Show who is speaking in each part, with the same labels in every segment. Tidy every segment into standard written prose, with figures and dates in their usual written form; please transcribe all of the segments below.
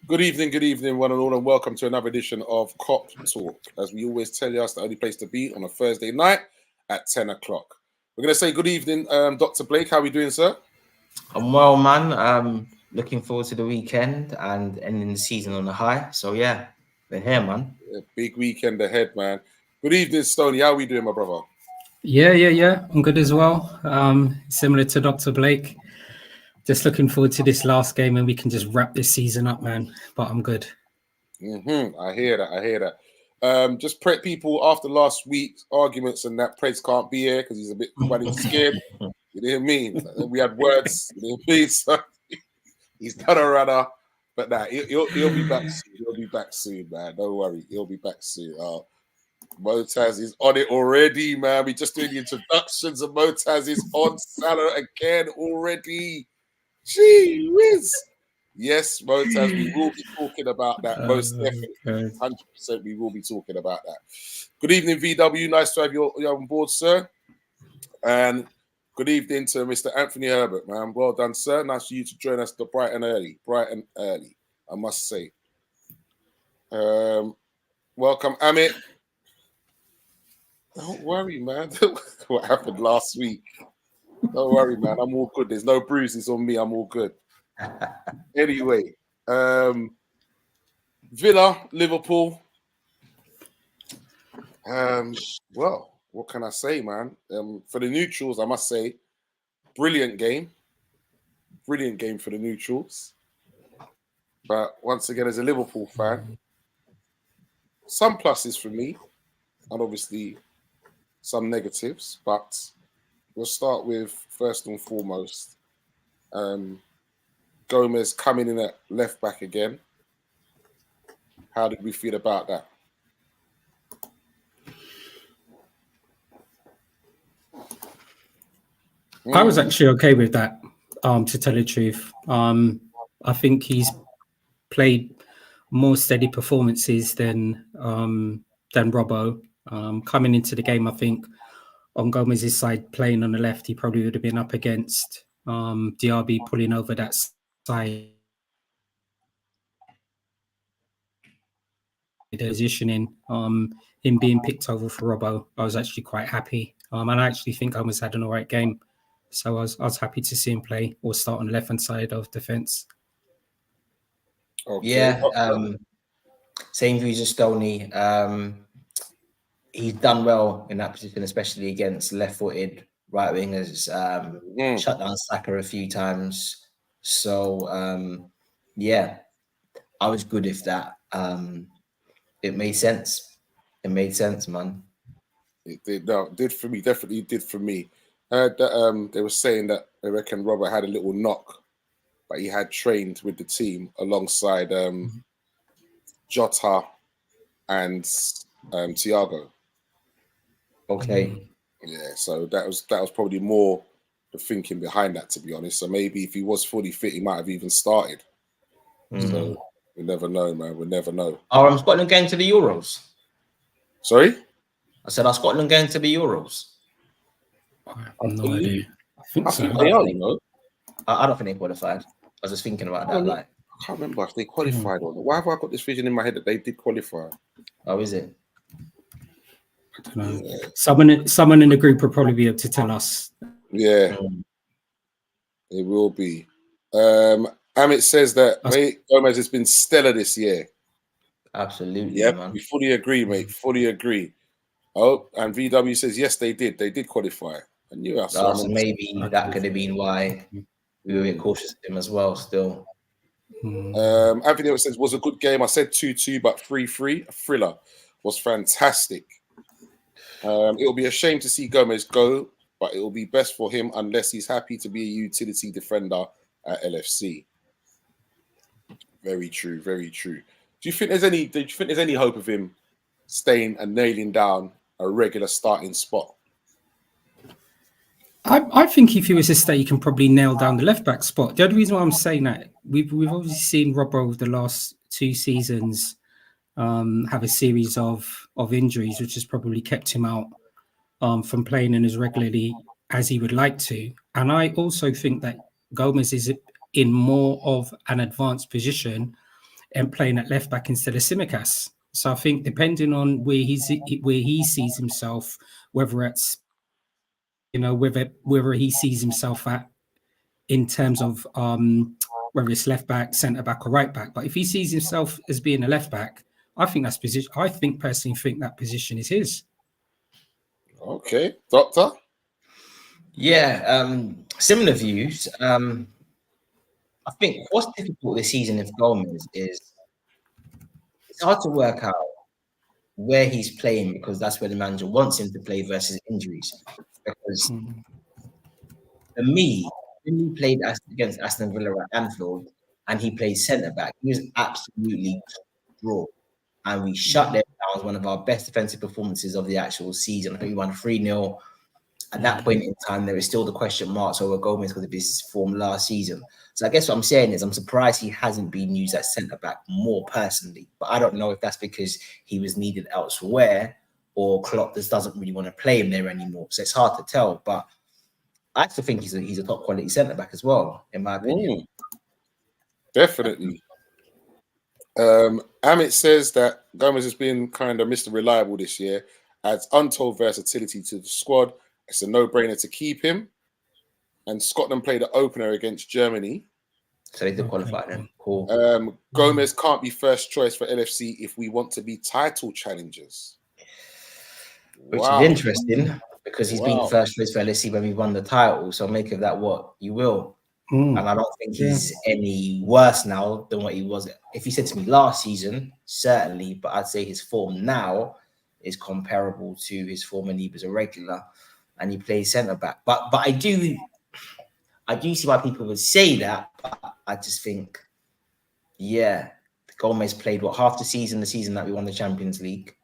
Speaker 1: Good evening, one and all, and welcome to another edition of Cop Talk. As we always tell you, it's the only place to be on a Thursday night at 10 o'clock. We're going to say good evening, Dr. Blake. How are we doing, sir?
Speaker 2: I'm well, man. Looking forward to the weekend and ending the season on a high. So, yeah, we're here, man.
Speaker 1: Yeah, big weekend ahead, man. Good evening, Stoney. How are we doing, my brother?
Speaker 3: Yeah. I'm good as well. Similar to Dr. Blake. Just looking forward to this last game and we can just wrap this season up, man. But I'm good.
Speaker 1: I hear that. Just prep people after last week's arguments and that Preds can't be here because he's a bit running scared. You know what I mean? We had words. You know what I mean? So he's done a runner. But nah, he'll be back soon. He'll be back soon, man. Don't worry. He'll be back soon. Motaz is on it already, man. We're just doing the introductions and Motaz is on Salah again already. Gee whiz. Yes, Motaz, we will be talking about that. Most definitely. 100% we will be talking about that. Good evening, VW. Nice to have you on board, sir. And good evening to Mr. Anthony Herbert, man. Well done, sir. Nice for you to join us bright and early, I must say. Welcome, Amit. Don't worry, man. What happened last week? Don't worry, man. I'm all good. There's no bruises on me. I'm all good. Anyway, Villa, Liverpool. Well, what can I say, man? For the neutrals, I must say, brilliant game. Brilliant game for the neutrals. But once again, as a Liverpool fan, some pluses for me, and obviously some negatives. But we'll start with, first and foremost, Gomez coming in at left back again. How did we feel about that?
Speaker 3: I was actually okay with that, to tell the truth. I think he's played more steady performances than Robbo. Coming into the game, I think on Gomez's side, playing on the left, he probably would have been up against DRB pulling over that side. Positioning, him being picked over for Robbo, I was actually quite happy. And I actually think Gomez had an all right game. So I was happy to see him play or start on the left-hand side of defence.
Speaker 1: Okay.
Speaker 2: Yeah, same views as Stoney. He's done well in that position, especially against left-footed right wingers. Shut down Saka a few times. So, yeah, I was good with that. It made sense. It made sense, man.
Speaker 1: It did. No, it did for me. Definitely did for me. That they were saying that I reckon Robert had a little knock, but he had trained with the team alongside Jota and Thiago.
Speaker 2: Okay.
Speaker 1: Yeah, so that was probably more the thinking behind that, to be honest. So maybe if he was fully fit, he might have even started. So we never know, man. We never know.
Speaker 2: Scotland going to the Euros.
Speaker 1: Sorry?
Speaker 2: I said, are Scotland going to the Euros?
Speaker 3: I have no idea. I think so.
Speaker 1: They are, you know.
Speaker 2: I don't think they qualified. I was just thinking about that.
Speaker 1: I can't remember if they qualified or not. Why have I got this vision in my head that they did qualify?
Speaker 2: Oh, is it?
Speaker 3: I don't know. Yeah. Someone in the group will probably be able to tell us.
Speaker 1: Yeah, it will be. Amit says that Gomez has been stellar this year.
Speaker 2: Absolutely,
Speaker 1: yeah,
Speaker 2: man.
Speaker 1: We fully agree, mate. Fully agree. Oh, and VW says yes, they did. They did qualify. I knew I saw.
Speaker 2: So maybe that could have been why we were a bit cautious of him as well. Still.
Speaker 1: Anthony says was a good game. I said 2-2, but 3-3. A thriller was fantastic. It'll be a shame to see Gomez go, but it will be best for him unless he's happy to be a utility defender at LFC. Very true. Very true. Do you think there's any hope of him staying and nailing down a regular starting spot?
Speaker 3: I think if he was to stay, he can probably nail down the left back spot. The other reason why I'm saying that, we've obviously seen Robbo over the last 2 seasons have a series of injuries, which has probably kept him out from playing in as regularly as he would like to. And I also think that Gomez is in more of an advanced position and playing at left back instead of Tsimikas. So I think depending on where he sees himself, whether it's whether he sees himself at in terms of whether it's left back, centre back, or right back. But if he sees himself as being a left back, I think that's position. I personally think that position is his.
Speaker 1: Okay, Doctor.
Speaker 2: Yeah, similar views. I think what's difficult this season with Gomez is it's hard to work out where he's playing because that's where the manager wants him to play versus injuries. Because for me, when he played against Aston Villa at Anfield and he played centre back, he was absolutely raw. And we shut them down. It was one of our best defensive performances of the actual season. I think we won 3-0. At that point in time, there is still the question marks over Gomez because of his form last season. So I guess what I'm saying is I'm surprised he hasn't been used as centre-back more personally. But I don't know if that's because he was needed elsewhere or Klopp just doesn't really want to play him there anymore. So it's hard to tell. But I actually think he's a top quality centre-back as well, in my opinion.
Speaker 1: Definitely. Amit says that Gomez has been kind of Mr. Reliable this year, adds untold versatility to the squad. It's a no-brainer to keep him. And Scotland played the opener against Germany.
Speaker 2: So they did qualify then. Cool.
Speaker 1: Gomez can't be first choice for LFC if we want to be title challengers.
Speaker 2: Which is interesting because he's been first choice for LFC when we won the title. So make of that what you will. And I don't think he's any worse now than what he was. If he said to me last season, certainly, but I'd say his form now is comparable to his form when he was a regular and he plays centre back. But I do see why people would say that. But I just think, Gomez played half the season that we won the Champions League,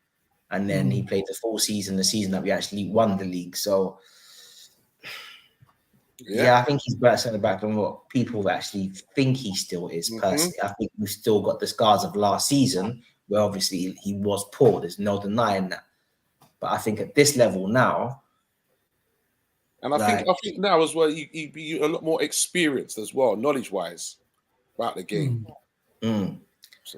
Speaker 2: and then he played the full season, the season that we actually won the league. So. Yeah, I think he's better centre back than what people actually think he still is. Personally, I think we've still got the scars of last season, where obviously he was poor. There's no denying that. But I think at this level now,
Speaker 1: and I think now as well, you'd be a lot more experienced as well, knowledge-wise, about the game. So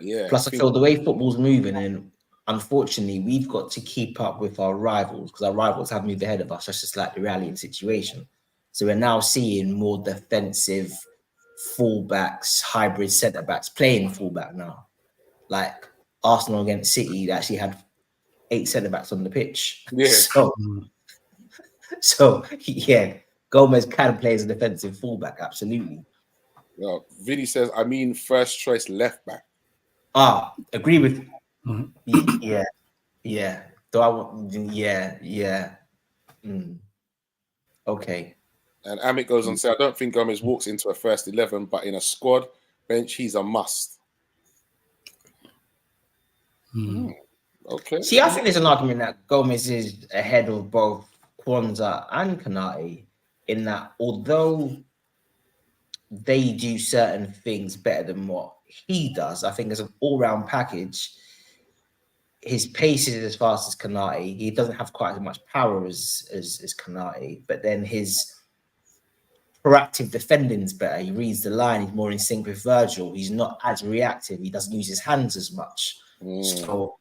Speaker 1: yeah.
Speaker 2: Plus, I feel the way football's moving, and unfortunately, we've got to keep up with our rivals because our rivals have moved ahead of us. That's just like the reality and situation. So we're now seeing more defensive fullbacks, hybrid centre-backs playing fullback now. Like Arsenal against City, they actually had 8 centre-backs on the pitch.
Speaker 1: Yeah.
Speaker 2: So Gomez can play as a defensive fullback, absolutely.
Speaker 1: Well, Vinny says, I mean first choice left back.
Speaker 2: Agree with Yeah. Okay.
Speaker 1: And Amit goes on to say, I don't think Gomez walks into a first 11, but in a squad bench, he's a must. Okay.
Speaker 2: See, I think there's an argument that Gomez is ahead of both Kwanzaa and Kanate in that although they do certain things better than what he does, I think as an all-round package, his pace is as fast as Kanate. He doesn't have quite as much power as Kanate, but then his proactive defending is better. He reads the line. He's more in sync with Virgil. He's not as reactive. He doesn't use his hands as much. So,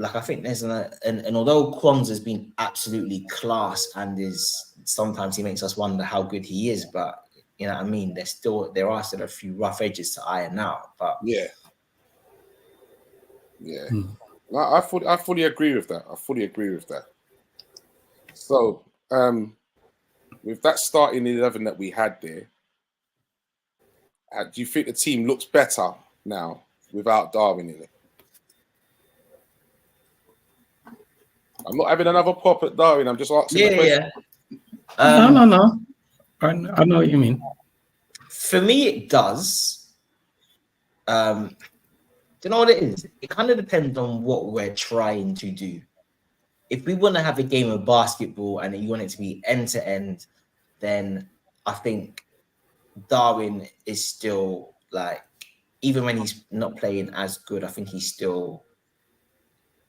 Speaker 2: I think there's and although Kwanzaa's been absolutely class and sometimes he makes us wonder how good he is, but you know what I mean. There are still a few rough edges to iron out. But
Speaker 1: No, I fully agree with that. So, with that starting 11 that we had there, do you think the team looks better now without Darwin in it? I'm not having another pop at Darwin. I'm just asking the question.
Speaker 3: No. I know what you mean.
Speaker 2: For me, it does. Do you know what it is? It kind of depends on what we're trying to do. If we want to have a game of basketball and you want it to be end-to-end, then I think Darwin is still even when he's not playing as good, I think he's still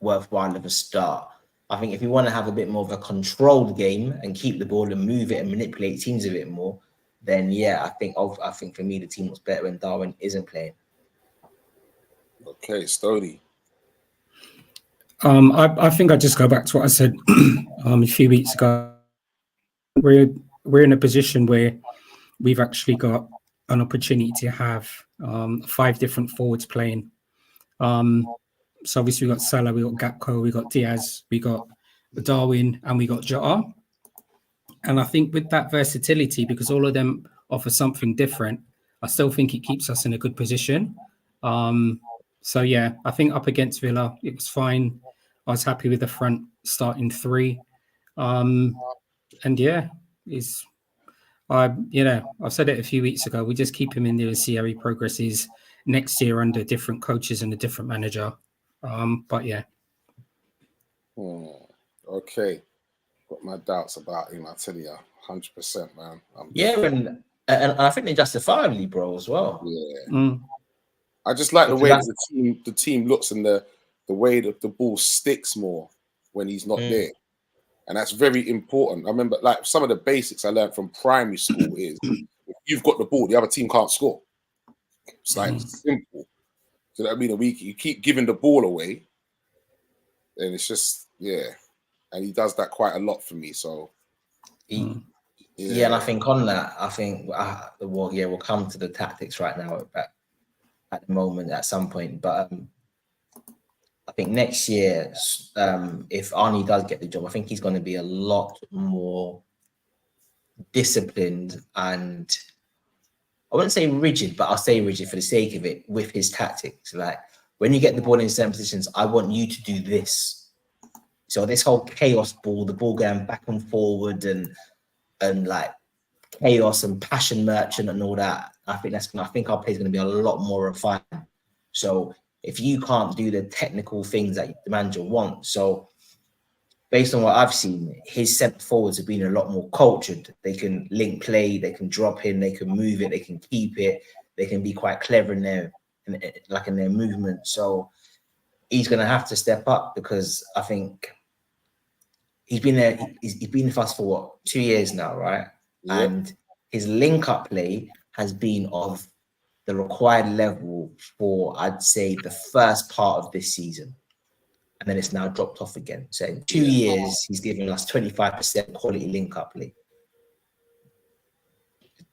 Speaker 2: worthwhile of a start. I think if you want to have a bit more of a controlled game and keep the ball and move it and manipulate teams a bit more, then I think for me the team was better when Darwin isn't playing.
Speaker 1: Okay, Stoney.
Speaker 3: I think I just go back to what I said a few weeks ago. We're in a position where we've actually got an opportunity to have 5 different forwards playing. So obviously we got Salah, we got Gakpo, we got Diaz, we got Darwin, and we got Jota. And I think with that versatility, because all of them offer something different, I still think it keeps us in a good position. So yeah, I think up against Villa, it was fine. I was happy with the front starting 3. And yeah, I've said it a few weeks ago. We just keep him in there and see how he progresses next year under different coaches and a different manager. But yeah.
Speaker 1: Okay. Got my doubts about him, I tell you, 100%, man.
Speaker 2: And I think they justifiably, bro, as well.
Speaker 1: Yeah. I just like the way that the team looks and the way that the ball sticks more when he's not there. And that's very important. I remember, like, some of the basics I learned from primary school is if you've got the ball, the other team can't score. It's like simple. So that means you keep giving the ball away, and it's just, yeah. And he does that quite a lot for me. So,
Speaker 2: yeah, and I think on that, we'll come to the tactics right now at the moment at some point. But I think next year, if Arnie does get the job, I think he's going to be a lot more disciplined and I wouldn't say rigid, but I'll say rigid for the sake of it with his tactics. Like when you get the ball in certain positions, I want you to do this. So this whole chaos ball, the ball going back and forward and like chaos and passion merchant and all that. I think our play is going to be a lot more refined. So if you can't do the technical things that the manager wants, so based on what I've seen, his centre forwards have been a lot more cultured. They can link play, they can drop in, they can move it, they can keep it, they can be quite clever in their movement. So he's going to have to step up because I think he's been there. He's been with us for what, 2 years now, right? Yep. And his link-up play has been of the required level for, I'd say, the first part of this season. And then it's now dropped off again. So in 2 years, he's given us 25% quality link-up play.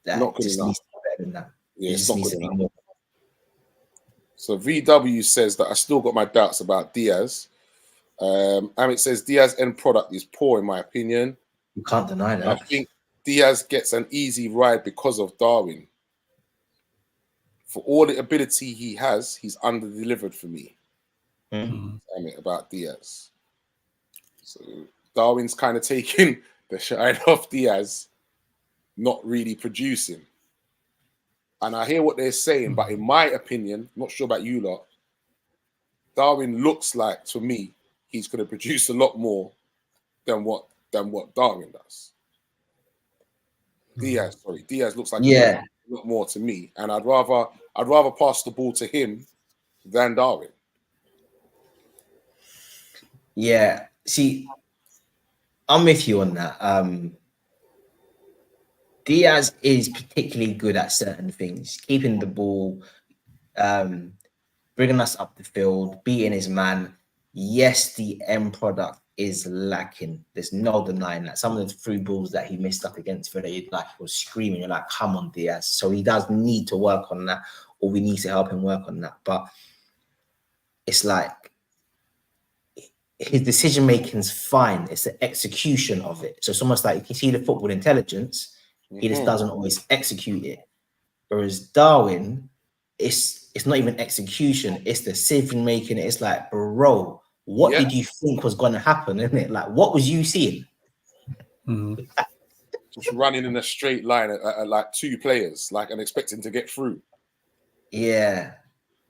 Speaker 1: Not good enough.
Speaker 2: Needs to be better than that.
Speaker 1: Yeah, it's not good enough. So VW says that I still got my doubts about Diaz. Amit says Diaz end product is poor in my opinion.
Speaker 2: You can't deny that.
Speaker 1: I think Diaz gets an easy ride because of Darwin. For all the ability he has, he's under-delivered for me. Amit, about Diaz. So Darwin's kind of taking the shine off Diaz, not really producing. And I hear what they're saying, but in my opinion, not sure about you lot, Darwin looks like, to me, he's going to produce a lot more than what Darwin does. Diaz looks like a lot more to me, and I'd rather pass the ball to him than Darwin.
Speaker 2: Yeah, see, I'm with you on that. Diaz is particularly good at certain things, keeping the ball, bringing us up the field, beating his man. Yes, the end product is lacking. There's no denying that. Some of the through balls that he missed up against Villa, he was screaming, you're like, come on, Diaz. So he does need to work on that, or we need to help him work on that. But it's like his decision making is fine. It's the execution of it. So it's almost like you can see the football intelligence, he just doesn't always execute it. Whereas Darwin, it's not even execution, it's the decision making. It's like, bro, what did you think was going to happen, isn't it? Like, what was you seeing?
Speaker 1: Just running in a straight line at like 2 players, like, and expecting to get through.
Speaker 2: Yeah,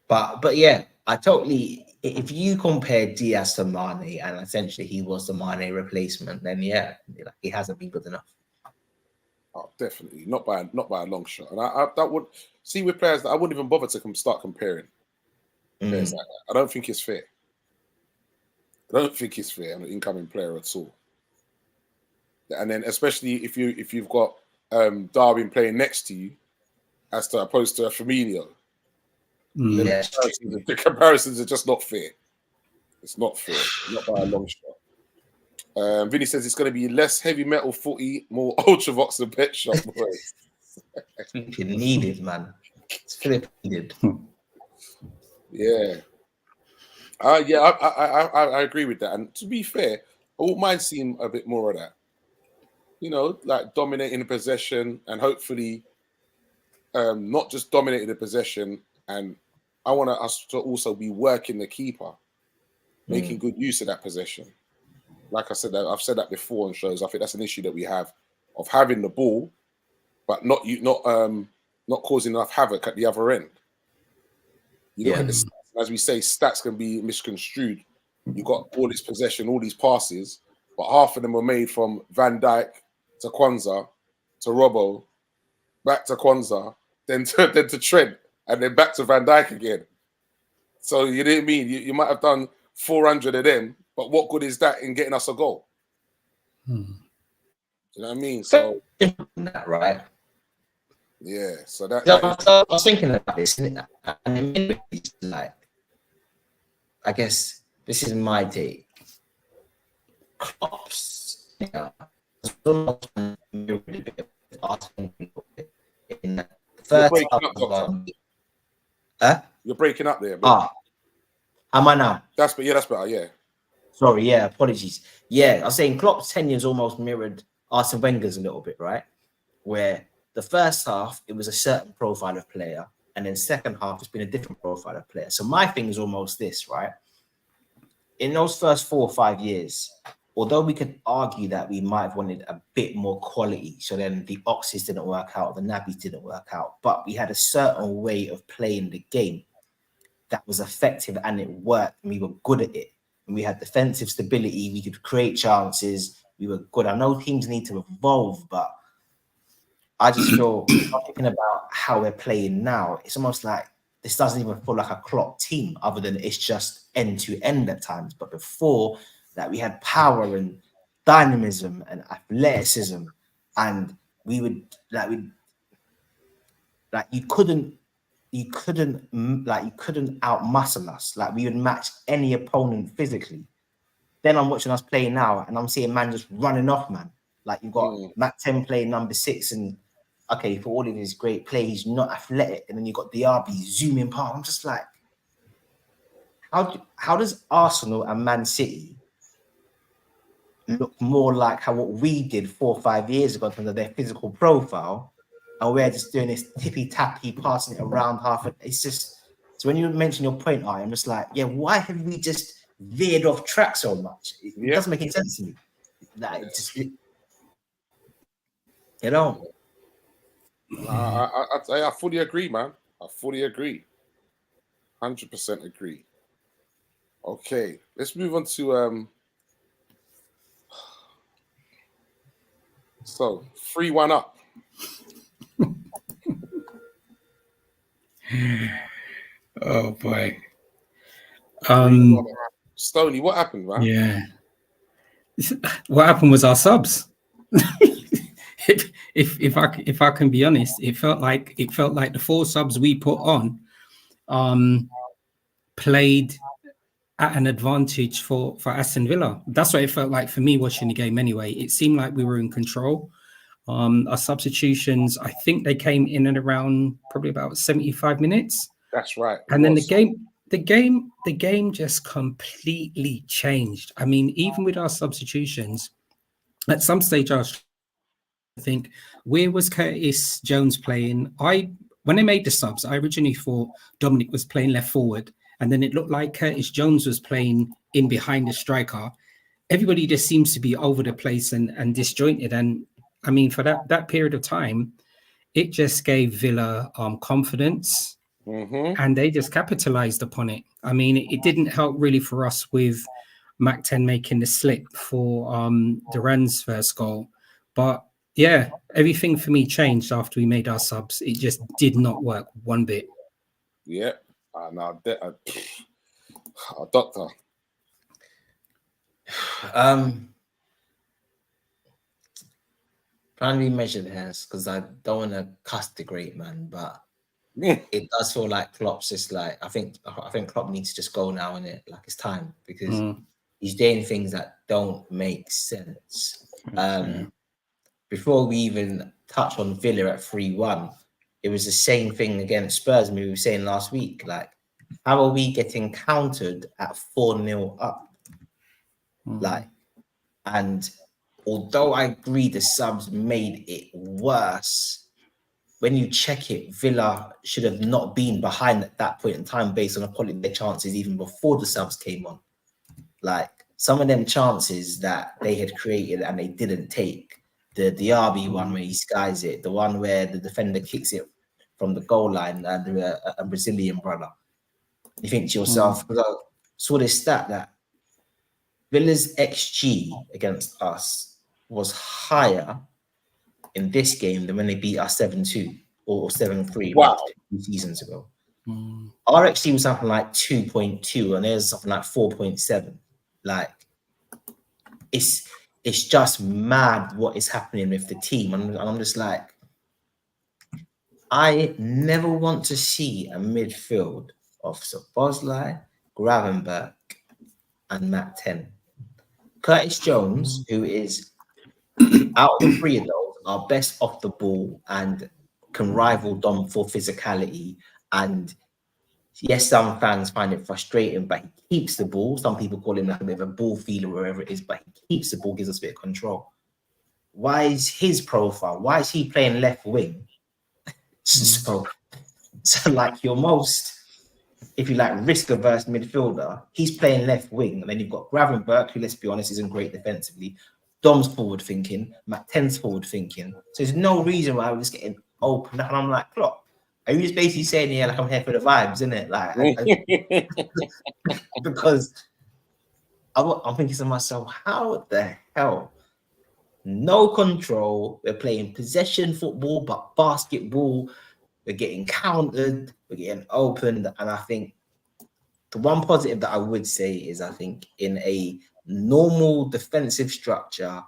Speaker 2: but yeah, I totally. If you compare Diaz to Mane, and essentially he was the Mane replacement, then yeah, he hasn't been good enough.
Speaker 1: Oh, definitely not by a long shot. And I that would see with players that I wouldn't even bother to start comparing. Players like that. I don't think it's fair. I don't think it's fair on an incoming player at all. And then especially if you've got Darwin playing next to you, as opposed to a Firmino.
Speaker 2: Yeah,
Speaker 1: The comparisons are just not fair. It's not fair, not by a long shot. Vinny says it's going to be less heavy metal footy, more Ultravox and Pet Shop.
Speaker 2: it's needed, man. It's flipping needed.
Speaker 1: Yeah. I agree with that. And to be fair, I wouldn't mind seeing a bit more of that. You know, like dominating the possession and hopefully not just dominating the possession. And I want us to also be working the keeper, making good use of that possession. Like I said, I've said that before on shows. I think that's an issue that we have of having the ball, but not causing enough havoc at the other end. You look at the stats, as we say, stats can be misconstrued. You got all this possession, all these passes, but half of them were made from Van Dijk to Kwanzaa to Robbo, back to Kwanzaa, then to Trent, and then back to Van Dijk again. So you know what I mean? You might have done 400 of them, but what good is that in getting us a goal? You know what I mean? So
Speaker 2: that right.
Speaker 1: Yeah, so that
Speaker 2: I was thinking about this, and it's like, I guess this is my take. Klopp's, in the first
Speaker 1: you're breaking up there.
Speaker 2: Am I now?
Speaker 1: That's better. Yeah.
Speaker 2: Sorry, yeah, apologies. Yeah, I was saying Klopp's 10 years almost mirrored Arsene Wenger's a little bit, right? Where the first half, it was a certain profile of player, and then second half, it's been a different profile of player. So my thing is almost this, right? In those first 4 or 5 years, although we could argue that we might have wanted a bit more quality, so then the Oxes didn't work out, the Nabbies didn't work out, but we had a certain way of playing the game that was effective and it worked, and we were good at it. And we had defensive stability, we could create chances, we were good. I know teams need to evolve, but I just feel thinking about how we're playing now, it's almost like this doesn't even feel like a Klopp team, other than it's just end to end at times. But before that, we had power and dynamism and athleticism, and we would you couldn't outmuscle us. Like, we would match any opponent physically. Then I'm watching us play now, and I'm seeing man just running off, man. Like, you've got Matt 10 playing number 6, and okay, for all of his great play, he's not athletic. And then you've got Diaby zooming past. I'm just like, how does Arsenal and Man City look more like what we did 4 or 5 years ago in terms of their physical profile, and we're just doing this tippy-tappy, passing it around half? It's just, so when you mention your point, I'm just like, yeah, why have we just veered off track so much? It doesn't make any sense to me. Like, you know.
Speaker 1: I fully agree, man. I fully agree. 100% agree. Okay, let's move on to so 3-1 up.
Speaker 3: Oh boy.
Speaker 1: Stoney, what happened, man?
Speaker 3: Yeah. What happened was our subs. if I can be honest, it felt like the 4 subs we put on played at an advantage for Aston Villa. That's what it felt like for me watching the game anyway. It seemed like we were in control. Our substitutions, I think they came in at around probably about 75 minutes.
Speaker 1: That's right.
Speaker 3: And then the game just completely changed. I mean, even with our substitutions, at some stage I was think, where was Curtis Jones playing? When they made the subs, I originally thought Dominic was playing left forward, and then it looked like Curtis Jones was playing in behind the striker. Everybody just seems to be over the place and disjointed. And I mean, for that period of time, it just gave Villa confidence, and they just capitalized upon it. I mean, it didn't help really for us with Mac 10 making the slip for Duran's first goal, but yeah, everything for me changed after we made our subs. It just did not work one bit.
Speaker 1: Yeah. Doctor.
Speaker 2: Trying to be measured here because I don't want to cuss the great man, but it does feel like Klopp's just like, I think Klopp needs to just go now, and like it's time, because he's doing things that don't make sense. Before we even touch on Villa at 3-1, it was the same thing against Spurs. We were saying last week, like, how are we getting countered at 4-0 up? Like, and although I agree the subs made it worse, when you check it, Villa should have not been behind at that point in time based on the quality of their chances even before the subs came on. Like, some of them chances that they had created and they didn't take. The Diaby one where he skies it, the one where the defender kicks it from the goal line, and a Brazilian brother. You think to yourself, because I saw this stat that Villa's XG against us was higher in this game than when they beat us 7-2 or 7-3 like 2 seasons ago. Our XG was something like 2.2 and theirs something like 4.7. Like, it's just mad what is happening with the team. And I'm just like, I never want to see a midfield of Szoboszlai, Gravenberch, and Matt 10. Curtis Jones, who is out of the three of those, are best off the ball and can rival Dom for physicality. And yes, some fans find it frustrating, but he keeps the ball. Some people call him like a bit of a ball feeler, wherever it is, but he keeps the ball, gives us a bit of control. Why is his profile? Why is he playing left wing? So like your most, if you like, risk-averse midfielder, he's playing left wing, and then you've got Gravenberch, who, let's be honest, isn't great defensively. Dom's forward-thinking, Matt 10's forward-thinking. So there's no reason why we're just getting open. And I'm like, Klopp, are you just basically saying, yeah, like, I'm here for the vibes, isn't it? Like, because I'm thinking to myself, how the hell? No control. We're playing possession football, but basketball. We're getting countered. We're getting opened. And I think the one positive that I would say is, I think in a normal defensive structure,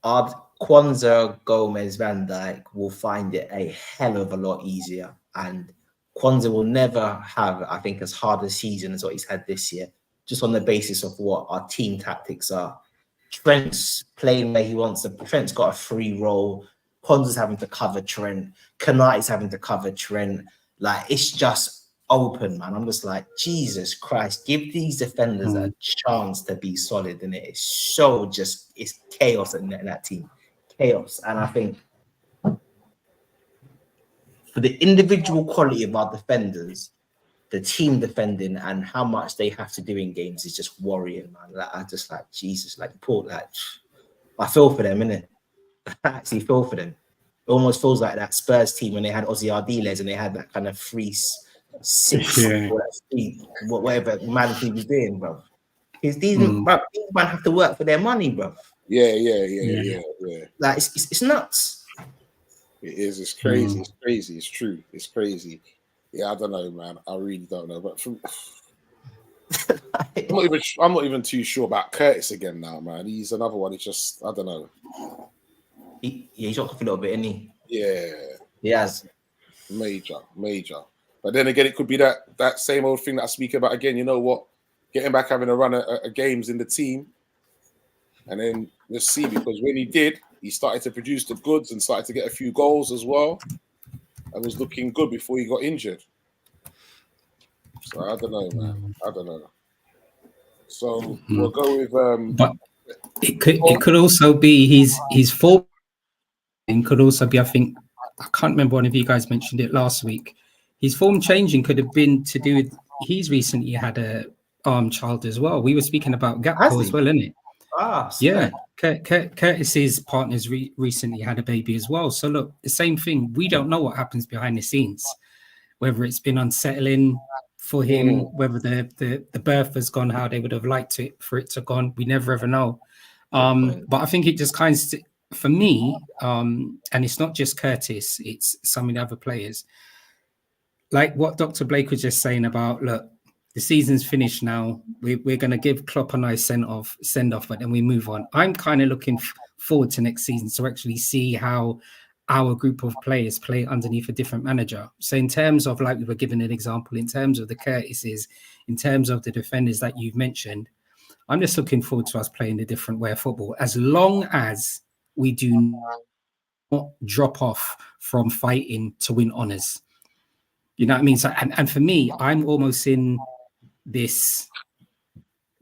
Speaker 2: our Kwanzaa, Gomez, Van Dijk will find it a hell of a lot easier. And Kwanzaa will never have, I think, as hard a season as what he's had this year, just on the basis of what our team tactics are. Trent's playing where he wants to. Trent's got a free role. Kwanzaa's having to cover Trent. Kanate's having to cover Trent. Like, it's just open, man. I'm just like, Jesus Christ, give these defenders a chance to be solid. And it's so just, it's chaos in that team. Chaos. And I think for the individual quality of our defenders, the team defending and how much they have to do in games is just worrying, man. Like, I just like, Jesus, like, Paul, like, I feel for them, innit? I actually feel for them. It almost feels like that Spurs team when they had Ozzy Ardiles and they had that kind of 3-6, whatever man he was doing, bro. Because these men have to work for their money, bro.
Speaker 1: Yeah.
Speaker 2: Like, it's nuts.
Speaker 1: It is. It's crazy. It's crazy. It's true. It's crazy. Yeah, I don't know, man. I really don't know. But I'm not even too sure about Curtis again now, man. He's another one. It's just, I don't know.
Speaker 2: He's dropped off a little bit, isn't he?
Speaker 1: Yeah.
Speaker 2: He has.
Speaker 1: Major. But then again, it could be that same old thing that I speak about again. You know what? Getting back, having a run of games in the team. And then let's see, because when he did, he started to produce the goods and started to get a few goals as well. And was looking good before he got injured. So I don't know, man. I don't know. So we'll go with.
Speaker 3: But it could also be his form. It could also be, I think, I can't remember, one of you guys mentioned it last week. His form changing could have been to do with he's recently had a arm child as well. We were speaking about Gakpo as well, isn't it? Yeah. Curtis's partners recently had a baby as well. So look, the same thing. We don't know what happens behind the scenes, whether it's been unsettling for him, whether the birth has gone how they would have liked it for it to gone. We never ever know. But I think it just kind of, for me, and it's not just Curtis, it's some of the other players. Like what Dr. Blake was just saying about, look, the season's finished now. We're going to give Klopp a nice send off, but then we move on. I'm kind of looking forward to next season to actually see how our group of players play underneath a different manager. So in terms of, like we were given an example, in terms of the Curtises, in terms of the defenders that you've mentioned, I'm just looking forward to us playing a different way of football, as long as we do not drop off from fighting to win honours. You know what I mean? So, and for me, I'm almost in this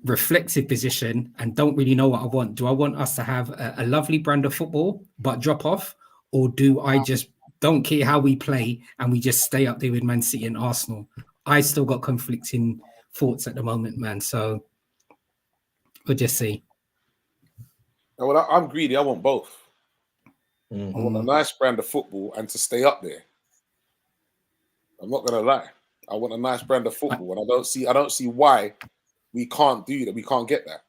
Speaker 3: reflexive position and don't really know what I want. Do I want us to have a lovely brand of football but drop off, or do I just don't care how we play and we just stay up there with Man City and Arsenal? I still got conflicting thoughts at the moment, man. So we'll just see.
Speaker 1: Well, I'm greedy. I want both. I want a nice brand of football and to stay up there. I'm not gonna lie. I want a nice brand of football, and I don't see why we can't do that. We can't get that.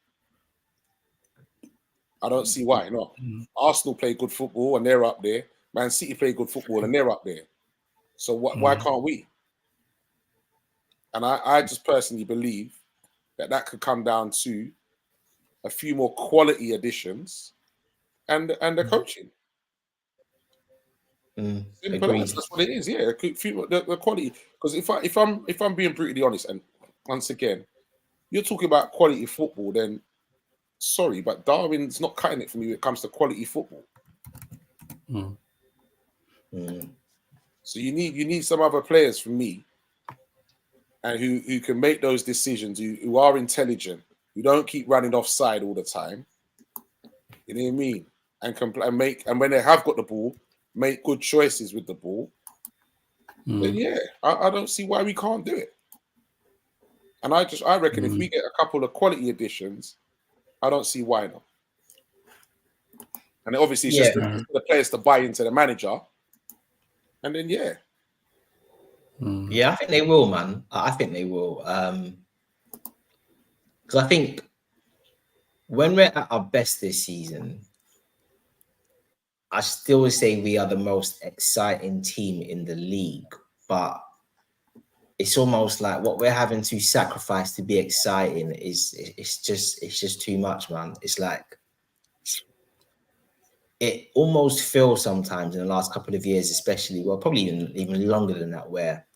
Speaker 1: I don't see why. No, Arsenal play good football and they're up there. Man City play good football and they're up there. So why can't we? And I just personally believe that could come down to a few more quality additions and the coaching. Simple as that's what it is. Yeah, the quality. Because if I'm being brutally honest, and once again, you're talking about quality football, then sorry, but Darwin's not cutting it for me when it comes to quality football. So you need some other players from me, and who can make those decisions, who are intelligent, who don't keep running offside all the time. You know what I mean? And when they have got the ball, make good choices with the ball. Then I don't see why we can't do it. And I reckon if we get a couple of quality additions, I don't see why not. And obviously it's just the players to buy into the manager. And then
Speaker 2: I think they will, man. I think they will. Because I think when we're at our best this season, I still say we are the most exciting team in the league, but it's almost like what we're having to sacrifice to be exciting it's just too much, man. It's like it almost feels sometimes in the last couple of years, especially, well, probably even longer than that, where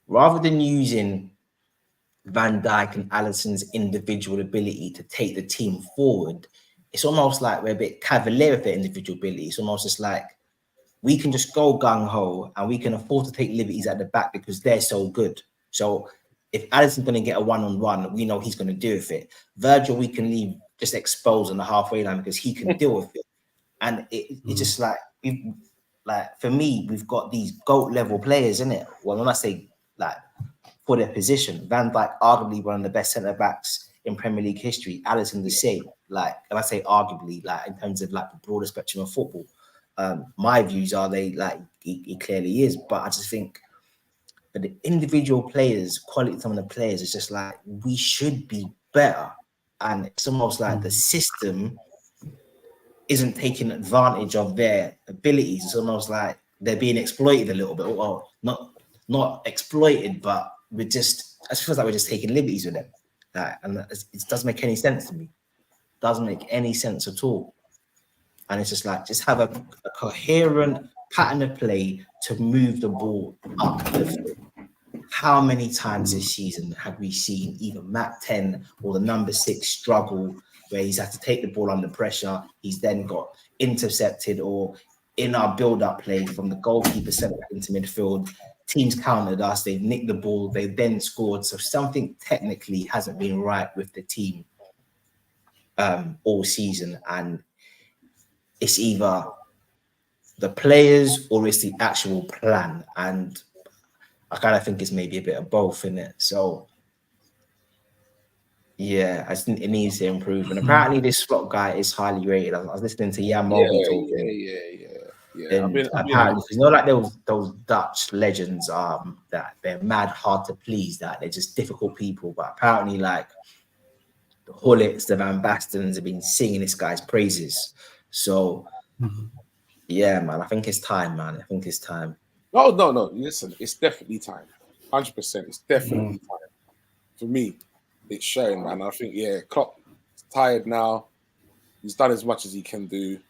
Speaker 2: rather than using Van Dijk and Alisson's individual ability to take the team forward, it's almost like we're a bit cavalier with their individual ability. It's almost just like we can just go gung-ho and we can afford to take liberties at the back because they're so good. So if Alisson's going to get a one-on-one, we know he's going to deal with it. Virgil, we can leave just exposed on the halfway line because he can deal with it. And it's just like, for me, we've got these GOAT level players, isn't it? Well, when I say like for their position, Van Dijk arguably one of the best centre backs in Premier League history. Alisson the same. Like, and I say arguably, like in terms of like the broader spectrum of football. My views are he clearly is, but I just think for the individual players, quality of some of the players, it's just like we should be better. And it's almost like the system isn't taking advantage of their abilities. It's almost like they're being exploited a little bit. Well, not exploited, but I just feels like we're just taking liberties with them. And it doesn't make any sense to me. It doesn't make any sense at all. And it's just like, just have a coherent pattern of play to move the ball up the field. How many times this season have we seen either Matt 10 or the number 6 struggle where he's had to take the ball under pressure? He's then got intercepted, or in our build-up play from the goalkeeper sent back into midfield, teams countered us, they've nicked the ball, they then scored. So something technically hasn't been right with the team all season. And it's either the players or it's the actual plan. And I kind of think it's maybe a bit of both in it. So, yeah, I think it needs to improve. And apparently this slot guy is highly rated. I was listening to Jan Moby talking. Yeah. And apparently, you know, like those Dutch legends that they're mad hard to please, that they're just difficult people. But apparently, like the Hullets, the Van Bastens have been singing this guy's praises. So, yeah, man, I think it's time, man. I think it's time.
Speaker 1: No. Listen, it's definitely time. 100%. It's definitely time. For me, it's showing, man. I think, Klopp is tired now. He's done as much as he can do.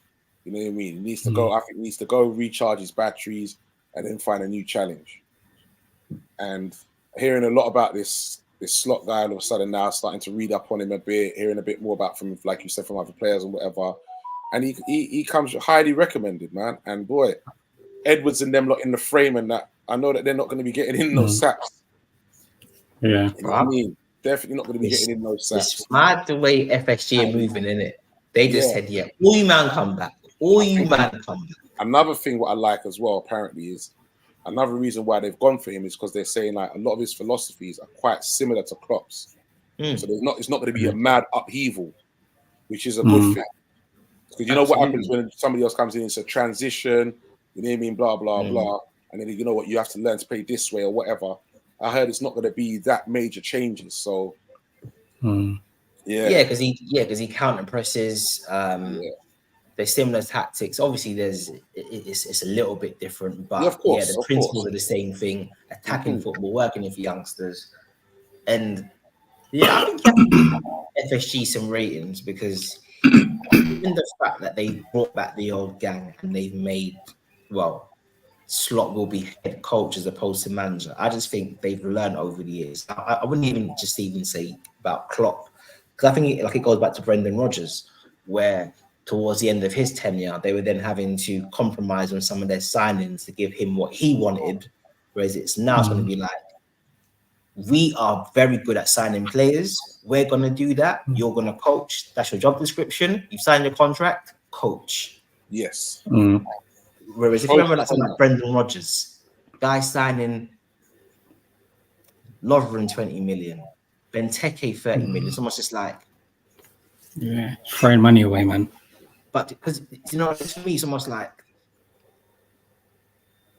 Speaker 1: You know what I mean? He needs to go. I think he needs to go recharge his batteries and then find a new challenge. And hearing a lot about this slot guy all of a sudden now, starting to read up on him a bit, hearing a bit more about from, like you said, from other players and whatever. And he comes highly recommended, man. And boy, Edwards and them lot in the frame and that, I know that they're not going to be getting in those saps.
Speaker 3: Yeah.
Speaker 1: You know what I mean? Definitely not going to be getting in those saps.
Speaker 2: It's mad the way FSG are moving, in it. They just said, yeah, all you man come back. All you man come back.
Speaker 1: Another thing what I like as well, apparently, is another reason why they've gone for him is because they're saying like a lot of his philosophies are quite similar to Klopp's. So it's not going to be a mad upheaval, which is a good thing. Because you know what happens when somebody else comes in, it's a transition, you know what I mean, blah, blah, blah. And then you know what, you have to learn to play this way or whatever. I heard it's not going to be that major changes. So,
Speaker 2: yeah, because he counter presses. There's similar tactics. Obviously, it's a little bit different, but the principles are the same thing. Attacking football, working with youngsters, and I think you have to give FSG some ratings because even the fact that they brought back the old gang and they've made Slot will be head coach as opposed to manager. I just think they've learned over the years. I wouldn't even say about Klopp because I think it goes back to Brendan Rodgers, where towards the end of his tenure, they were then having to compromise on some of their signings to give him what he wanted, whereas it's going to be like, we are very good at signing players. We're going to do that. You're going to coach. That's your job description. You signed your contract, coach.
Speaker 1: Yes.
Speaker 2: Whereas if you remember like something like Brendan Rodgers, guy signing Lovren 20 million, Benteke 30 million. It's almost just like
Speaker 3: throwing money away, man.
Speaker 2: But because for me, it's almost like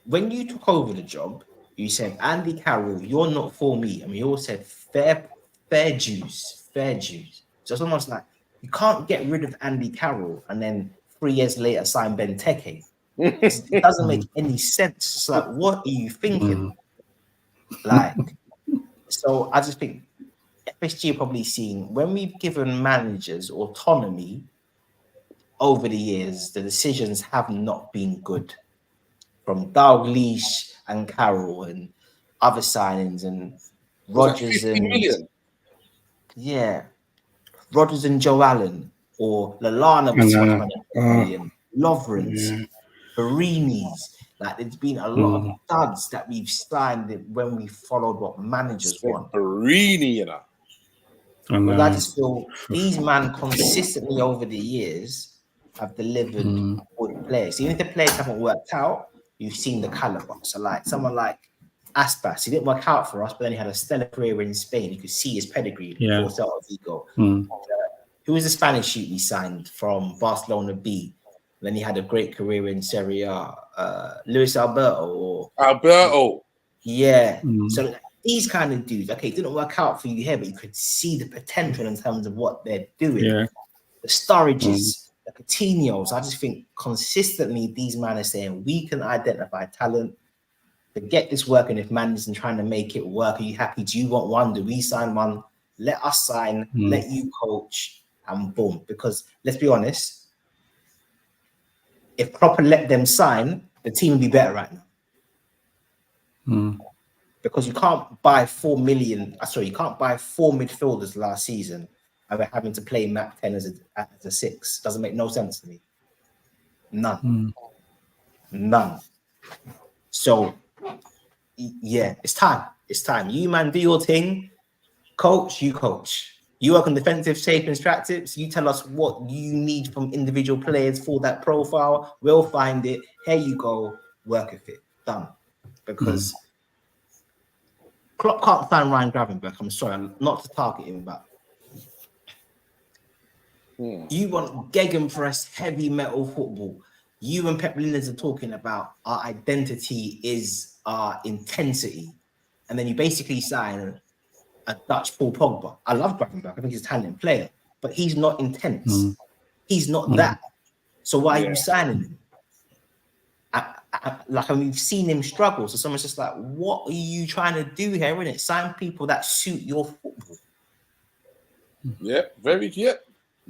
Speaker 2: when you took over the job, you said, Andy Carroll, you're not for me. I mean, you all said fair dues. So it's almost like you can't get rid of Andy Carroll and then 3 years later sign Benteke. It doesn't make any sense. It's like, what are you thinking? Like, so I just think FSG are probably seeing when we've given managers autonomy over the years, the decisions have not been good. From Dalglish and Carroll and other signings and Rodgers and Rodgers and Joe Allen or Lallana was million, Lovren's, Barini's. Like there's been a lot of duds that we've signed when we followed what managers want.
Speaker 1: Barini, you know.
Speaker 2: But I just feel these men consistently over the years have delivered good players. Even if the players haven't worked out, you've seen the caliber. So like someone like Aspas, he didn't work out for us, but then he had a stellar career in Spain. You could see his pedigree before Celta Vigo. Who was the Spanish shoot we signed from Barcelona B? Then he had a great career in Serie A. Luis Alberto. Yeah. So these kind of dudes, okay, it didn't work out for you here, but you could see the potential in terms of what they're doing. Yeah. The Sturridges, the Coutinhos, I just think consistently these men are saying we can identify talent to get this working. If man isn't trying to make it work, are you happy? Do you want one? Do we sign one? Let us sign, let you coach, and boom. Because let's be honest, if Klopp let them sign, the team would be better right now. Because you can't buy 4 million. You can't buy 4 midfielders last season and we're having to play Mac 10 as a 6. Doesn't make no sense to me. None. So, yeah, it's time. It's time. You, man, do your thing. Coach, you coach. You work on defensive shape and tactics. You tell us what you need from individual players for that profile. We'll find it. Here you go. Work with it. Done. Because Klopp can't find Ryan Gravenberch. I'm sorry, not to target him, but you want gegenpress, heavy metal football. You and Pep Linders are talking about our identity is our intensity. And then you basically sign a Dutch Paul Pogba. I love Gravenberch. I think he's a talented player, but he's not intense. He's not that. So why are you signing him? We've seen him struggle. So someone's just like, what are you trying to do here? Innit? Sign people that suit your football.
Speaker 1: Yeah, very.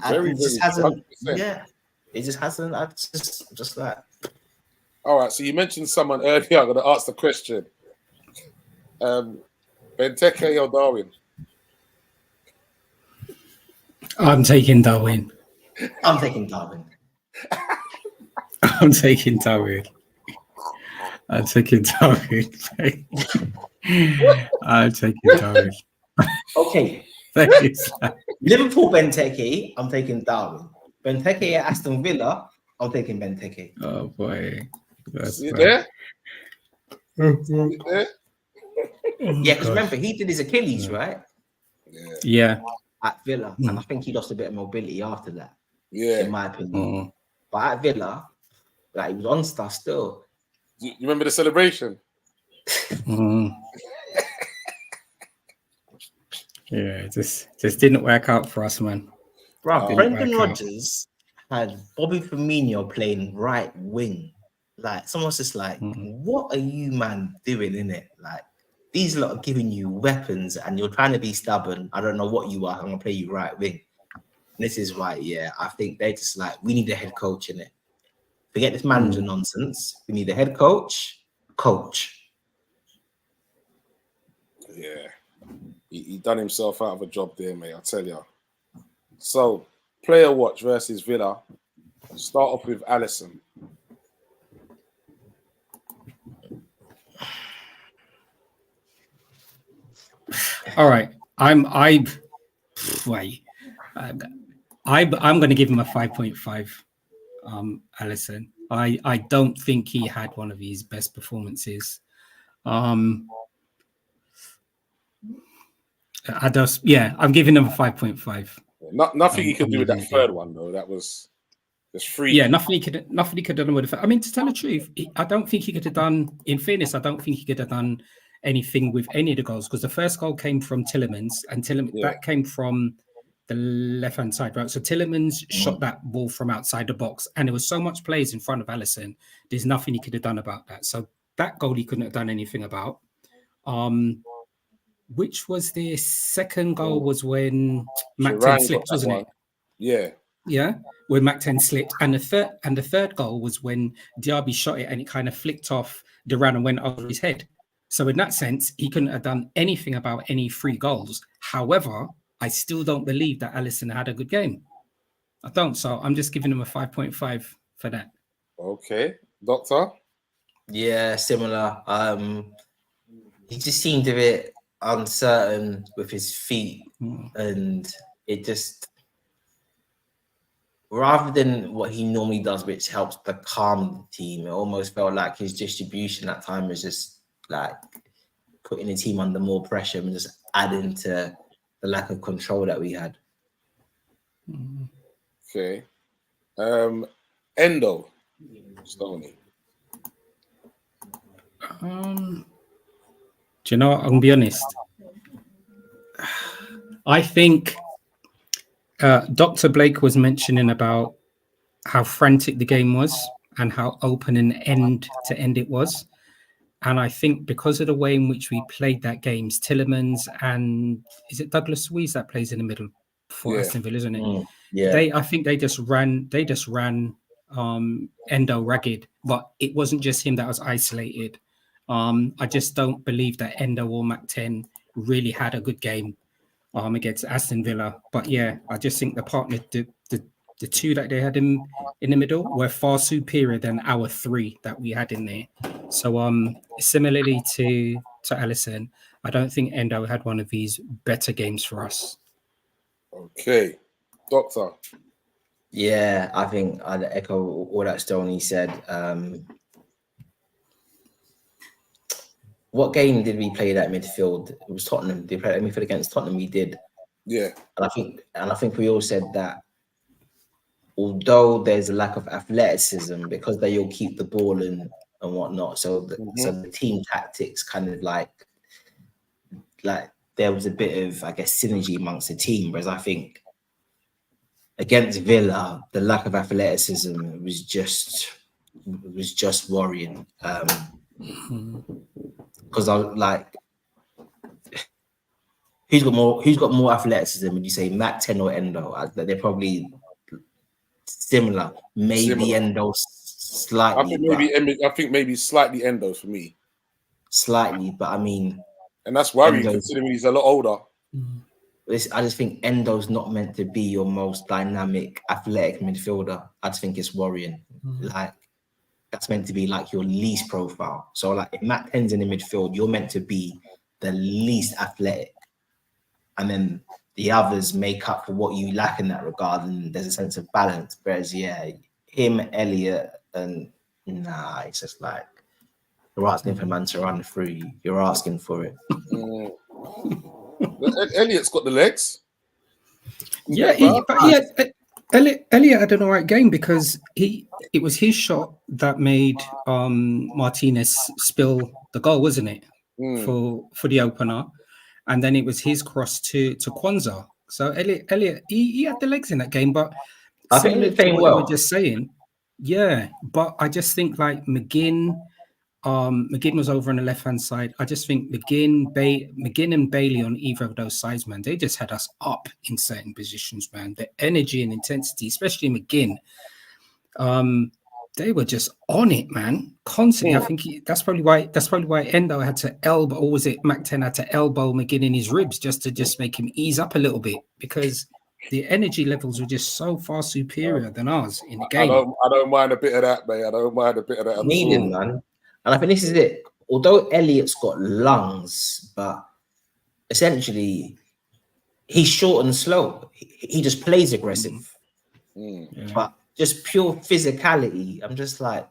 Speaker 1: Very.
Speaker 2: Just hasn't. 100%. Yeah. It just hasn't. I just like.
Speaker 1: All right. So you mentioned someone earlier. I'm going to ask the question. Benteke or Darwin?
Speaker 3: I'm taking Darwin.
Speaker 2: I'm taking Darwin.
Speaker 3: I'm taking Darwin. I'm taking Darwin. I'm taking Darwin.
Speaker 2: Okay. Liverpool Benteke, I'm taking Darwin. Benteke at Aston Villa, I'm taking Benteke.
Speaker 3: Oh boy. That's
Speaker 1: You there?
Speaker 3: You
Speaker 1: there?
Speaker 2: Yeah, because remember, he did his Achilles, right?
Speaker 3: Yeah.
Speaker 2: At Villa. And I think he lost a bit of mobility after that.
Speaker 1: Yeah.
Speaker 2: In my opinion. But at Villa, like, he was on stuff still.
Speaker 1: You remember the celebration?
Speaker 3: Yeah, it just didn't work out for us, man.
Speaker 2: Bro, Brendan Rodgers had Bobby Firmino playing right wing. Like, someone's just like, what are you, man, doing in it? Like, these lot are giving you weapons and you're trying to be stubborn. I don't know what you are. I'm going to play you right wing. And this is why, I think they're just like, we need a head coach in it. Forget this manager nonsense. We need a head coach.
Speaker 1: Yeah. He done himself out of a job there, mate. I'll tell you. So, player watch versus Villa. Start off with Alisson.
Speaker 3: All right. I'm going to give him a 5.5. Alisson. I don't think he had one of his best performances. I'm giving him a 5.5.
Speaker 1: Nothing he could do with that third one though. That was just free.
Speaker 3: Yeah, nothing he could have done with it. I mean, to tell the truth, I don't think he could have done. In fairness, I don't think he could have done anything with any of the goals because the first goal came from Tielemans, and that came from the left-hand side, right? So Tielemans shot that ball from outside the box, and there was so much players in front of Alisson. There's nothing he could have done about that. So that goal he couldn't have done anything about. Which was the second goal was when Mac 10 slipped, wasn't it?
Speaker 1: Yeah.
Speaker 3: Yeah, when Mac 10 slipped, and the third goal was when Diaby shot it and it kind of flicked off Duran and went over his head. So in that sense, he couldn't have done anything about any 3 goals. However, I still don't believe that Alisson had a good game. I don't. So I'm just giving him a 5.5 for that.
Speaker 1: Okay. Doctor?
Speaker 2: Yeah, similar. He just seemed a bit uncertain with his feet. And it just, rather than what he normally does, which helps to calm the team, it almost felt like his distribution at time was just like putting the team under more pressure and just adding to the lack of control that we had.
Speaker 1: Okay. Endo. Stoney.
Speaker 3: Do you know what? I'm gonna be honest. I think Dr. Blake was mentioning about how frantic the game was and how open and end to end it was. And I think because of the way in which we played that game, Tielemans and is it Douglas Luiz that plays in the middle for Aston Villa, isn't it?
Speaker 2: Yeah.
Speaker 3: I think they just ran Endo ragged, but it wasn't just him that was isolated. I just don't believe that Endo or Mac 10 really had a good game against Aston Villa. But yeah, I just think the 2 that they had in the middle were far superior than our 3 that we had in there. So similarly to Alisson, I don't think Endo had one of these better games for us.
Speaker 1: Okay. Doctor.
Speaker 2: Yeah, I think I'd echo all that Stoney said. What game did we play that midfield? It was Tottenham. They played that midfield against Tottenham. We did.
Speaker 1: Yeah.
Speaker 2: And I think we all said that although there's a lack of athleticism because they all keep the ball and whatnot, so the team tactics kind of like there was a bit of, I guess, synergy amongst the team. Whereas I think against Villa, the lack of athleticism was just worrying. Because I was like, who's got more athleticism? Would you say Mac 10 or Endo? They're probably similar. Maybe Endo slightly.
Speaker 1: I think maybe slightly Endo for me.
Speaker 2: Slightly, but I mean,
Speaker 1: and that's worrying considering he's a lot older.
Speaker 2: I just think Endo's not meant to be your most dynamic, athletic midfielder. I just think it's worrying. Like, that's meant to be like your least profile. So, like, if Matt Penn's in the midfield, you're meant to be the least athletic. And then the others make up for what you lack in that regard, and there's a sense of balance. Whereas, him, Elliot, and it's just like, you're asking for man to run through you. You're asking for it.
Speaker 1: Elliot's got the legs.
Speaker 3: Elliot had an alright game because it was his shot that made Martinez spill the goal, wasn't it? For the opener, and then it was his cross to Kwanzaa. So Elliot he had the legs in that game, but
Speaker 2: I think he playing well.
Speaker 3: We were just saying, but I just think like McGinn was over on the left hand side. I just think McGinn and Bailey on either of those sides, man, they just had us up in certain positions, man. The energy and intensity, especially McGinn, they were just on it, man, constantly. I think that's probably why Endo had to elbow, or was it Mac 10 had to elbow McGinn in his ribs just to make him ease up a little bit, because the energy levels were just so far superior than ours in the game.
Speaker 1: I don't mind a bit of that, mate. I don't mind a bit of that.
Speaker 2: Needed, man. And I think this is it. Although Elliot's got lungs, but essentially he's short and slow. He just plays aggressive. But just pure physicality, I'm just like,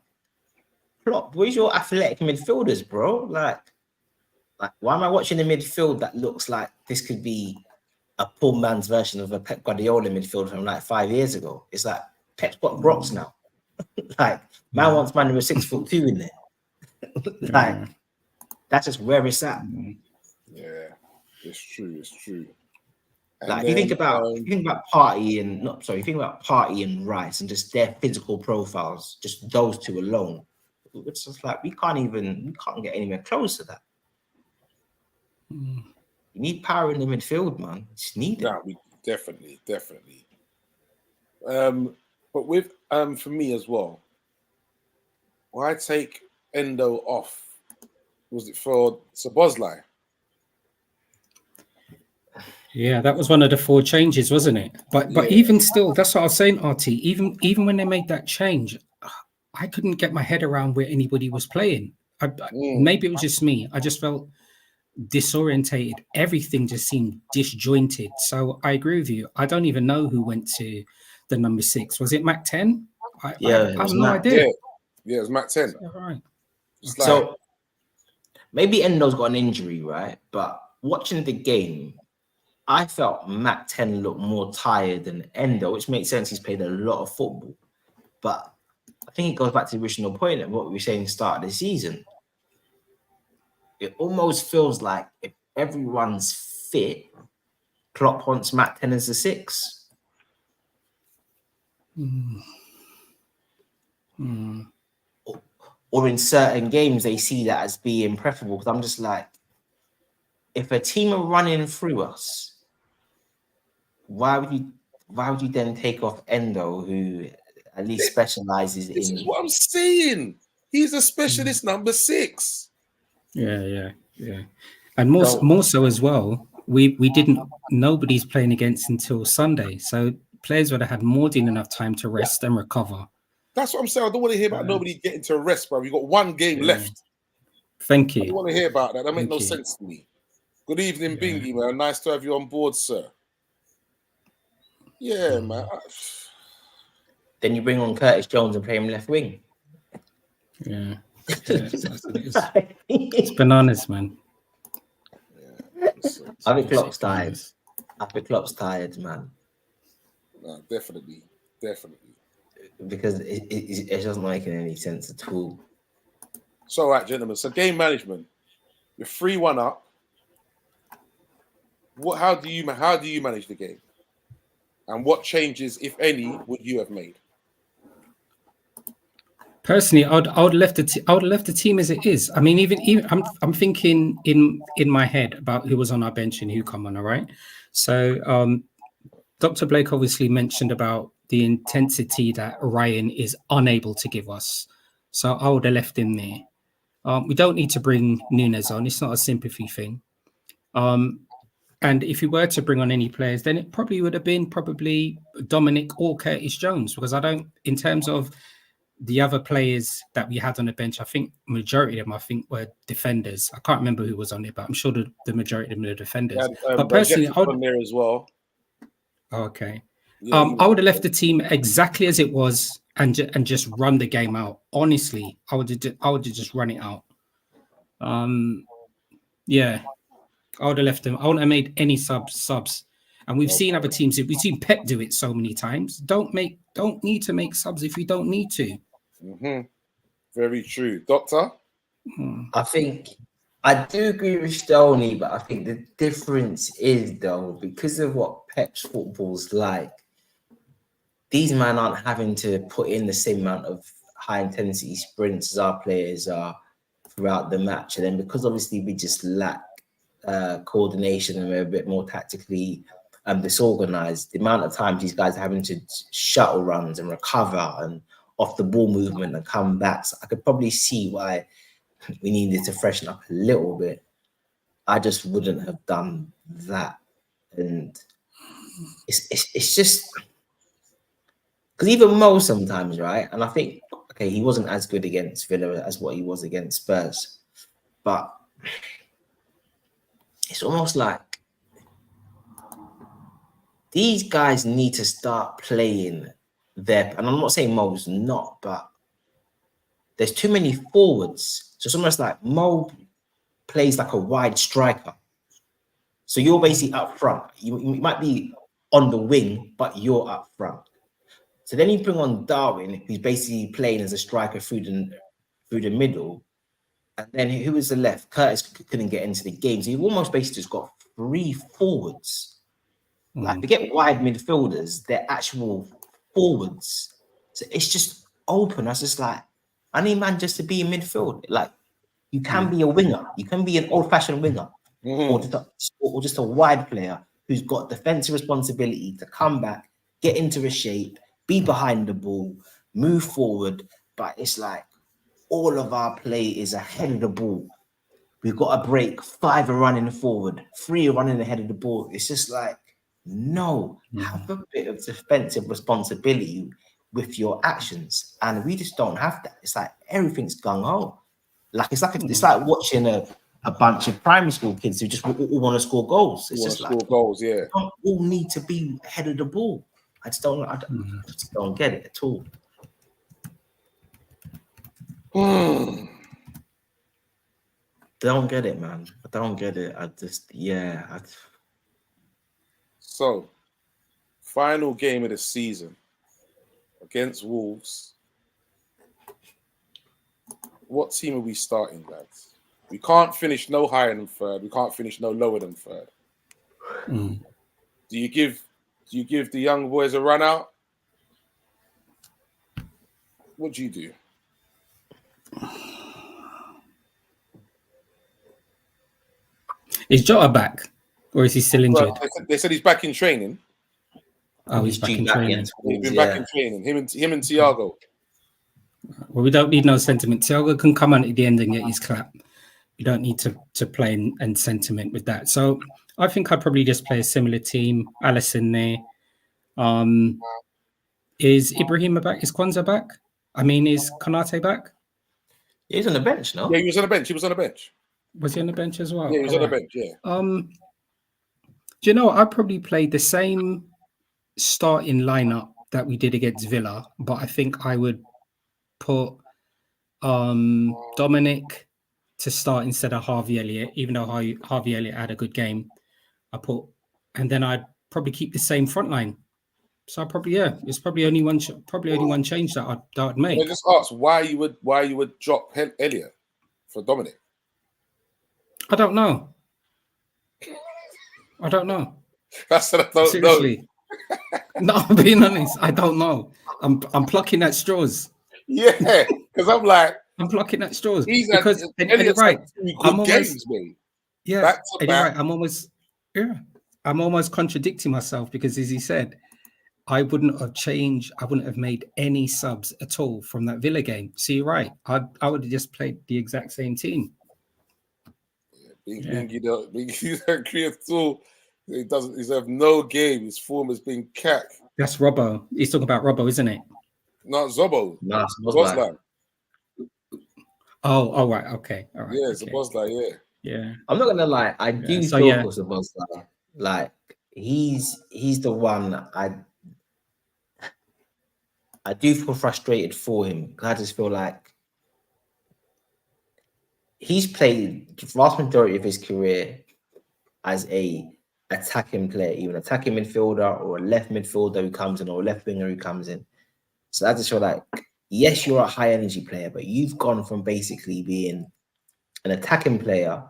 Speaker 2: Klopp, where's your athletic midfielders, bro? Like, why am I watching a midfield that looks like this could be a poor man's version of a Pep Guardiola midfield from like 5 years ago? It's like Pep's got rocks now. Like, man wants man with 6'2" in there. Like, that's just where it's at.
Speaker 1: Yeah, it's true. And
Speaker 2: like, then, you think about Partey and Rice and just their physical profiles, just those two alone. It's just like we can't get anywhere close to that. You need power in the midfield, man. It's needed.
Speaker 1: Yeah, we definitely. But with for me as well, why take Endo off? Was it for Szoboszlai?
Speaker 3: Yeah, that was one of the 4 changes, wasn't it? But even still, that's what I was saying, RT. Even when they made that change, I couldn't get my head around where anybody was playing. Maybe it was just me. I just felt disorientated. Everything just seemed disjointed. So I agree with you. I don't even know who went to the number 6. Was it Mac 10? I have no idea.
Speaker 1: Yeah, it was Mac 10.
Speaker 3: All right.
Speaker 2: So maybe Endo's got an injury, right? But watching the game, I felt Mac 10 looked more tired than Endo, which makes sense. He's played a lot of football. But I think it goes back to the original point of what we were saying at the start of the season. It almost feels like if everyone's fit, Klopp wants Mac 10 as a 6. Or in certain games, they see that as being preferable. Because I'm just like, if a team are running through us, why would you then take off Endo, who at least specializes in?
Speaker 1: This is what I'm saying. He's a specialist number 6.
Speaker 3: Yeah. And more so as well, we didn't. Nobody's playing against until Sunday, so players would have had more than enough time to rest and recover.
Speaker 1: That's what I'm saying. I don't want to hear about nobody getting to rest, bro. We got 1 game left.
Speaker 3: Thank you.
Speaker 1: I don't want to hear about that. That makes no sense to me. Good evening, Bingy, man. Nice to have you on board, sir. Yeah, man.
Speaker 2: Then you bring on Curtis Jones and play him left wing.
Speaker 3: Yeah. It's bananas, man.
Speaker 1: Yeah,
Speaker 2: I think Klopp's tired. Man.
Speaker 1: No, definitely.
Speaker 2: Because it doesn't make any sense at all.
Speaker 1: So, all right, gentlemen. So, game management. You're 3-1 up. How do you manage the game? And what changes, if any, would you have made?
Speaker 3: Personally, I would have left the team as it is. I mean, even I'm thinking in my head about who was on our bench and who come on. All right. So Dr. Blake obviously mentioned about the intensity that Ryan is unable to give us. So I would have left him there. We don't need to bring Nunes on. It's not a sympathy thing. And if you were to bring on any players, then it probably would have been probably Dominic or Curtis Jones, because I don't, in terms of the other players that we had on the bench, I think majority of them, were defenders. I can't remember who was on it, but I'm sure the majority of them are defenders. But personally, I would,
Speaker 1: on there as well.
Speaker 3: Okay.
Speaker 1: Yeah,
Speaker 3: I would have left the team exactly as it was and just run the game out. Honestly, I would have just run it out. Yeah, I would have left them. I wouldn't have made any subs. And we've seen other teams. We've seen Pep do it so many times. Don't need to make subs if you don't need to.
Speaker 1: Mm-hmm. Very true, Doctor.
Speaker 2: I think I do agree with Stoney, but I think the difference is, though, because of what Pep's football's like, these men aren't having to put in the same amount of high intensity sprints as our players are throughout the match. And then because obviously we just lack coordination and we're a bit more tactically disorganized, the amount of times these guys are having to shuttle runs and recover and off the ball movement and come back. So I could probably see why we needed to freshen up a little bit. I just wouldn't have done that. And it's just because even Mo sometimes, right? And I think, okay, he wasn't as good against Villa as what he was against Spurs, but it's almost like these guys need to start playing their, and I'm not saying Mo's not, but there's too many forwards. So it's almost like Mo plays like a wide striker. So you're basically up front. You might be on the wing, but you're up front. So then you bring on Darwin, who's basically playing as a striker through the middle. And then who was the left? Curtis couldn't get into the game. So you've almost basically just got 3 forwards. Like, forget wide midfielders, they're actual forwards. So it's just open. I was just like, I need man just to be in midfield. Like, you can be a winger. You can be an old-fashioned winger. Or just a wide player who's got defensive responsibility to come back, get into a shape, be behind the ball, move forward. But it's like all of our play is ahead of the ball. We've got a break. 5 are running forward, 3 are running ahead of the ball. It's just like, no, have a bit of defensive responsibility with your actions. And we just don't have that. It's like everything's gung ho. Like it's like watching a bunch of primary school kids who just all want to score goals. It's just like
Speaker 1: goals, yeah.
Speaker 2: We don't all need to be ahead of the ball. I just don't get it at all. Don't get it, man. I don't get it.
Speaker 1: So, final game of the season against Wolves. What team are we starting, lads? We can't finish no higher than 3rd. We can't finish no lower than 3rd. Do you give the young boys a run out? What do you do?
Speaker 3: Is Jota back, or is he still injured?
Speaker 1: Well, they said he's back in training.
Speaker 3: Oh, he's back in training.
Speaker 1: He's been back in training. Him and Thiago.
Speaker 3: Well, we don't need no sentiment. Thiago can come on at the end and get his clap. You don't need to play and sentiment with that. So I think I'd probably just play a similar team. Alisson there. Is Ibrahima back? Is Kwanzaa back? I mean, is Konate back?
Speaker 2: He's on the bench, no?
Speaker 1: Yeah, he was on the bench.
Speaker 3: Was he on the bench as well?
Speaker 1: Yeah, he was on the bench, yeah.
Speaker 3: Do you know, I'd probably play the same starting lineup that we did against Villa, but I think I would put Dominic to start instead of Harvey Elliott, even though Harvey Elliott had a good game. And then I'd probably keep the same front line. So it's probably only one change that I'd make.
Speaker 1: I just asked why you would drop Elliott for Dominic.
Speaker 3: I don't know.
Speaker 1: That's what I don't
Speaker 3: Seriously. No, I'm being honest. I don't know. I'm plucking at straws.
Speaker 1: Yeah, because I'm
Speaker 3: plucking at straws.
Speaker 1: Because
Speaker 3: Elliott's right.
Speaker 1: I'm games, mate.
Speaker 3: Yeah,
Speaker 1: back to back.
Speaker 3: Right. I'm almost contradicting myself because, as he said, I wouldn't have changed. I wouldn't have made any subs at all from that Villa game. So you're right. I would have just played the exact same team.
Speaker 1: Bingy don't agree at all. He doesn't deserve no game. His form has been cack.
Speaker 3: That's Robbo. He's talking about Robbo, isn't it?
Speaker 1: Not Zobo.
Speaker 2: No, it's
Speaker 1: Boslan.
Speaker 3: Oh, all right. Okay. All right.
Speaker 1: Yeah, it's
Speaker 3: okay.
Speaker 1: a Boslan, yeah.
Speaker 3: Yeah.
Speaker 2: I'm not gonna lie, I do feel for Boslan. Like he's the one I do feel frustrated for him because I just feel like he's played the vast majority of his career as a attacking player, even attacking midfielder or a left midfielder who comes in or a left winger who comes in. So I just feel like, yes, you're a high energy player, but you've gone from basically being an attacking player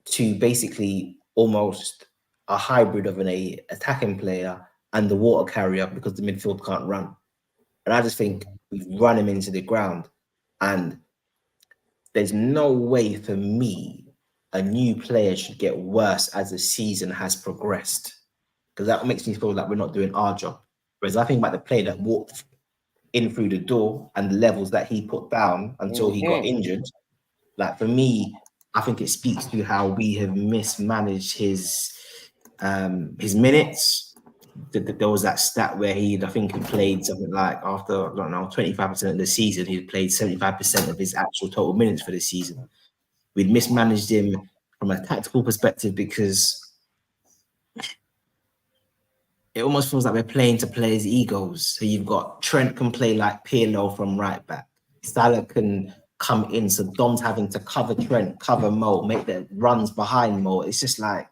Speaker 2: to basically almost a hybrid of an attacking player and the water carrier because the midfield can't run. And I just think we've run him into the ground. And there's no way for me a new player should get worse as the season has progressed. Because that makes me feel like we're not doing our job. Whereas I think about the player that walked in through the door and the levels that he put down until he got injured. Like for me, I think it speaks to how we have mismanaged his minutes. There was that stat where I think he played something like after, I don't know, 25% of the season, he played 75% of his actual total minutes for the season. We'd mismanaged him from a tactical perspective because it almost feels like we're playing to players' egos. So you've got Trent can play like Pirlo from right back. Salah can come in, so Dom's having to cover Trent, cover Mo, make the runs behind Mo. It's just like,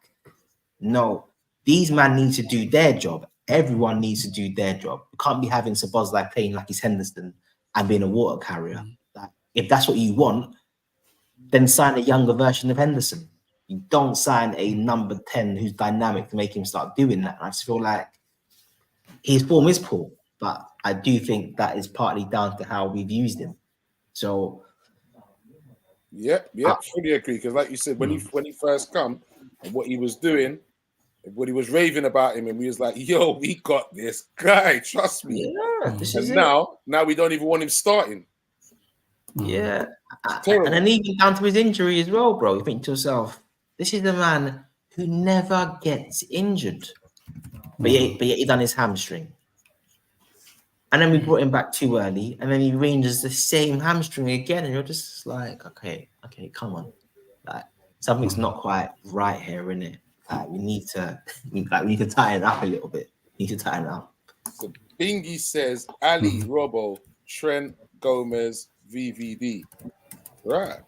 Speaker 2: no, these men need to do their job. Everyone needs to do their job. You can't be having Szoboszlai playing like he's Henderson and being a water carrier. Like, if that's what you want, then sign a younger version of Henderson. You don't sign a number 10 who's dynamic to make him start doing that. I just feel like his form is poor, but I do think that is partly down to how we've used him. So,
Speaker 1: fully agree. Because, like you said, when he first come and what he was doing, what he was raving about him, and we was like, "Yo, we got this guy. Trust me."
Speaker 2: Yeah,
Speaker 1: and now we don't even want him starting.
Speaker 2: Yeah, and then even down to his injury as well, bro. You think to yourself, this is the man who never gets injured, but yet he done his hamstring. And then we brought him back too early, and then he re-injures the same hamstring again, and you're just like, okay, come on, like something's not quite right here, innit? Like we need to tighten up a little bit. We need to tighten up.
Speaker 1: So Bingy says Ali, Robbo, Trent, Gomez, VVD. Right,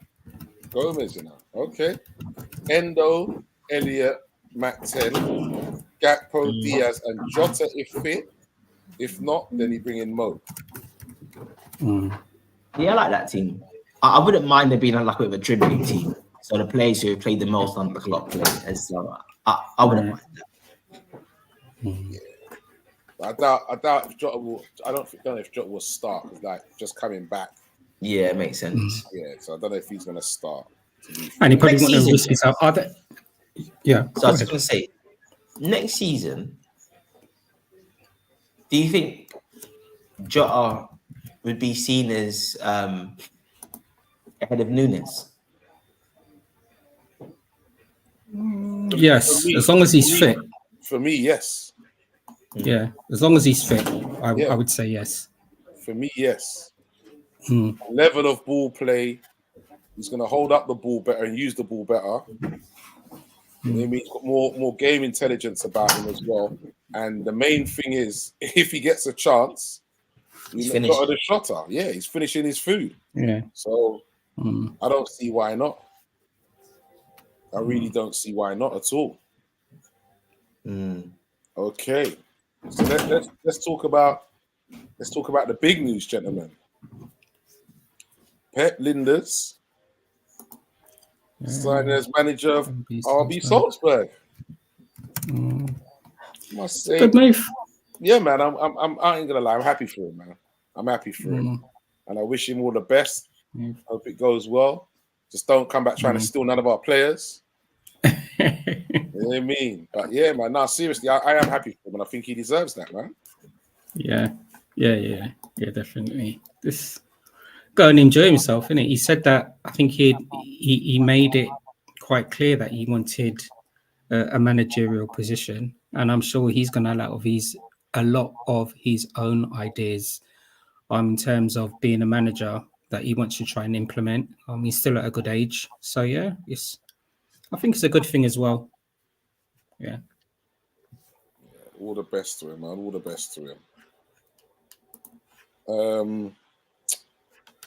Speaker 1: Gomez, okay. Endo, Elliot, Mac 10, Gakpo, Diaz, and Jota if fit. If not, then he bring in Mo.
Speaker 2: Yeah, I like that team. I wouldn't mind there being like a bit of a dribbling team. So the players who played the most on the clock players. So I wouldn't mind that.
Speaker 1: Yeah. I doubt if Jota will. I don't know if Jota will start because like just coming back.
Speaker 2: Yeah, it makes sense.
Speaker 1: Yeah, so I don't know if he's gonna start.
Speaker 3: And he probably wouldn't risk his other. Yeah.
Speaker 2: So I was gonna say, next season, do you think Jota would be seen as ahead of Nunes?
Speaker 3: Yes, as long as he's fit.
Speaker 1: For me, yes.
Speaker 3: Yeah, as long as he's fit, I would say yes.
Speaker 1: For me, yes. Level of ball play, he's going to hold up the ball better and use the ball better. Maybe he's got more game intelligence about him as well. And the main thing is, if he gets a chance, he's got the shotter. Yeah, he's finishing his food.
Speaker 3: Yeah.
Speaker 1: So I don't see why not. I really don't see why not at all. Okay, so let's talk about the big news, gentlemen. Pep Linders signed as manager of RB Salzburg. Must say,
Speaker 3: good move.
Speaker 1: Yeah, man. I ain't gonna lie. I'm happy for him, man. I'm happy for him, and I wish him all the best. Hope it goes well. Just don't come back trying to steal none of our players. You know what I mean? But yeah, man. No, seriously, I am happy for him, and I think he deserves that, man.
Speaker 3: Yeah, definitely. This go and enjoy himself, innit? He said that. I think he made it quite clear that he wanted a managerial position, and I'm sure he's going to allow a lot of his own ideas in terms of being a manager that he wants to try and implement. He's still at a good age, so yeah, I think it's a good thing as well. Yeah.
Speaker 1: All the best to him, man. All the best to him.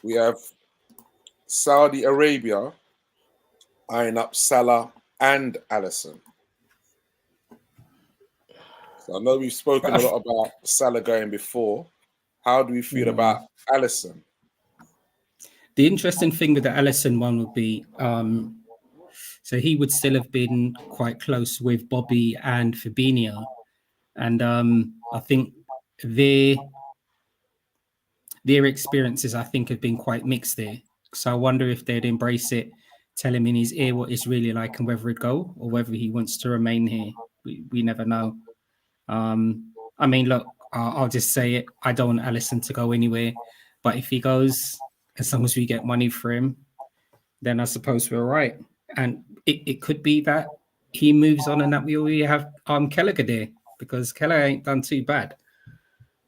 Speaker 1: We have Saudi Arabia eyeing up Salah and Alisson. So I know we've spoken a lot about Salah going before. How do we feel about Alisson?
Speaker 3: The interesting thing with the Alisson one would be, so he would still have been quite close with Bobby and Fabinho, and I think their experiences, I think, have been quite mixed there. So I wonder if they'd embrace it, tell him in his ear what it's really like and whether he'd go or whether he wants to remain here. We never know. I mean, look, I'll just say it. I don't want Alisson to go anywhere, but if he goes, as long as we get money for him, then I suppose we're right. And it could be that he moves on and that we already have Kelleher there, because Kelleher ain't done too bad.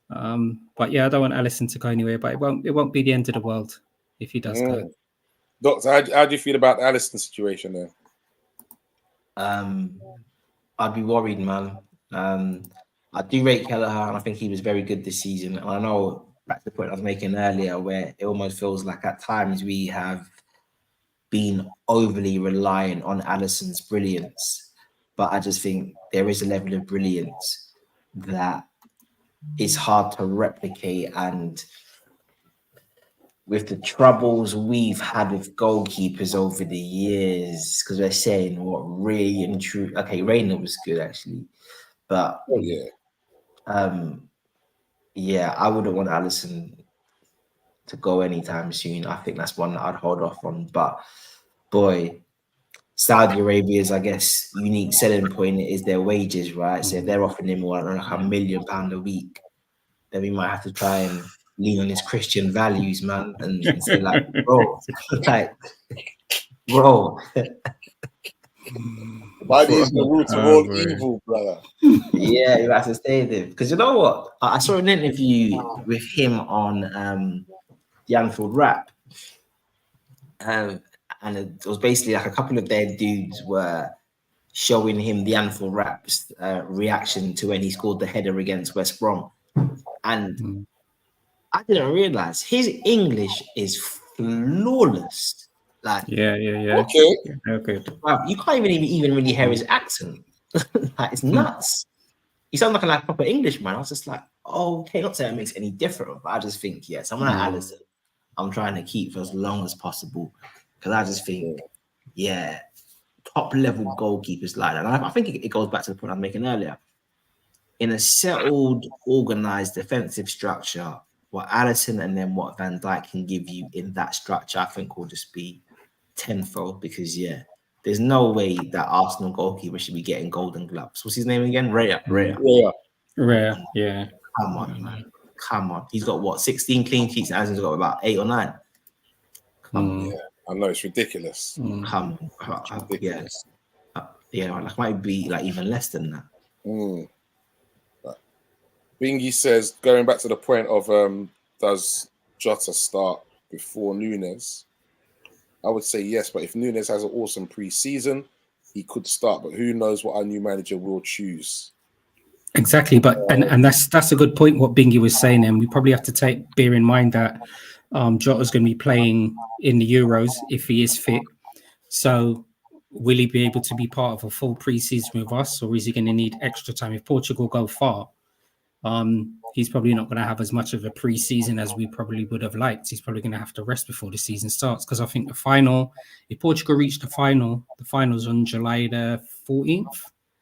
Speaker 3: But yeah, I don't want Alisson to go anywhere, but it won't be the end of the world if he does go.
Speaker 1: Doctor, how do you feel about the Alisson situation there?
Speaker 2: I'd be worried, man. I do rate Kelleher, and I think he was very good this season. And I know, back to the point I was making earlier, where it almost feels like at times we have been overly reliant on Alisson's brilliance. But I just think there is a level of brilliance that is hard to replicate. And with the troubles we've had with goalkeepers over the years, because we're saying what Ray and True, okay, Reina was good actually, but yeah, I wouldn't want Alisson to go anytime soon. I think that's one that I'd hold off on. But boy, Saudi Arabia's, I guess, unique selling point is their wages, right? So if they're offering him like £1 million a week, then we might have to try and lean on his Christian values, man, and say like, bro.
Speaker 1: Why is the root of all evil, brother?
Speaker 2: Yeah, you have to stay there. Because you know what? I saw an interview with him on the Anfield Rap. And it was basically like a couple of their dudes were showing him the Anfield Rap's reaction to when he scored the header against West Brom. And I didn't realize his English is flawless. Like,
Speaker 3: yeah.
Speaker 1: Okay.
Speaker 2: Wow, you can't even really hear his accent. Like, it's nuts. He sounds like a proper Englishman. I was just like, oh, okay, not saying it makes any difference, but I just think, yeah, someone like Alisson, I'm trying to keep for as long as possible, because I just think, yeah, top level goalkeepers like that. And I think it goes back to the point I was making earlier. In a settled, organized defensive structure, what Alisson and then what Van Dijk can give you in that structure, I think will just be tenfold, because yeah, there's no way that Arsenal goalkeeper should be getting golden gloves. What's his name again? Raya.
Speaker 3: Yeah.
Speaker 2: Come on, man. Come on. He's got what, 16 clean sheets, and Alisson's got about 8 or 9. Come on.
Speaker 1: Yeah, I know, it's ridiculous.
Speaker 2: Come on.
Speaker 1: It's ridiculous.
Speaker 2: Yeah, like might be like even less than that.
Speaker 1: Bingy says, going back to the point of does Jota start before Nunes? I would say yes, but if Nunes has an awesome pre-season, he could start. But who knows what our new manager will choose?
Speaker 3: Exactly, but and that's a good point. What Bingy was saying, and we probably have to bear in mind that Jota's going to be playing in the Euros if he is fit. So will he be able to be part of a full pre-season with us, or is he going to need extra time? If Portugal go far, he's probably not going to have as much of a pre-season as we probably would have liked. He's probably going to have to rest before the season starts, because I think the final, if Portugal reach the final's on July the 14th.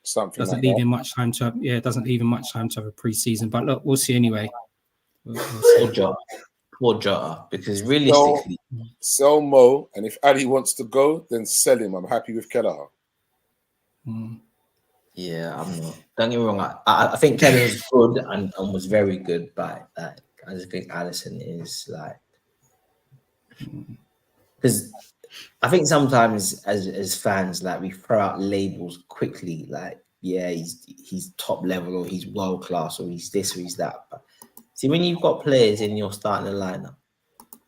Speaker 1: Something
Speaker 3: doesn't
Speaker 1: like
Speaker 3: leave
Speaker 1: that.
Speaker 3: him much time to it doesn't leave him much time to have a pre-season. But look, we'll see anyway. We'll see.
Speaker 2: Poor Jota, because realistically,
Speaker 1: sell Mo, and if Ali wants to go, then sell him. I'm happy with Kelleher.
Speaker 2: Yeah, I'm not. Don't get me wrong. I think Kelly was good and was very good, but I just think Allison is like, because I think sometimes as fans, like, we throw out labels quickly, like, yeah, he's top level, or he's world class, or he's this or he's that. But see, when you've got players in your starting lineup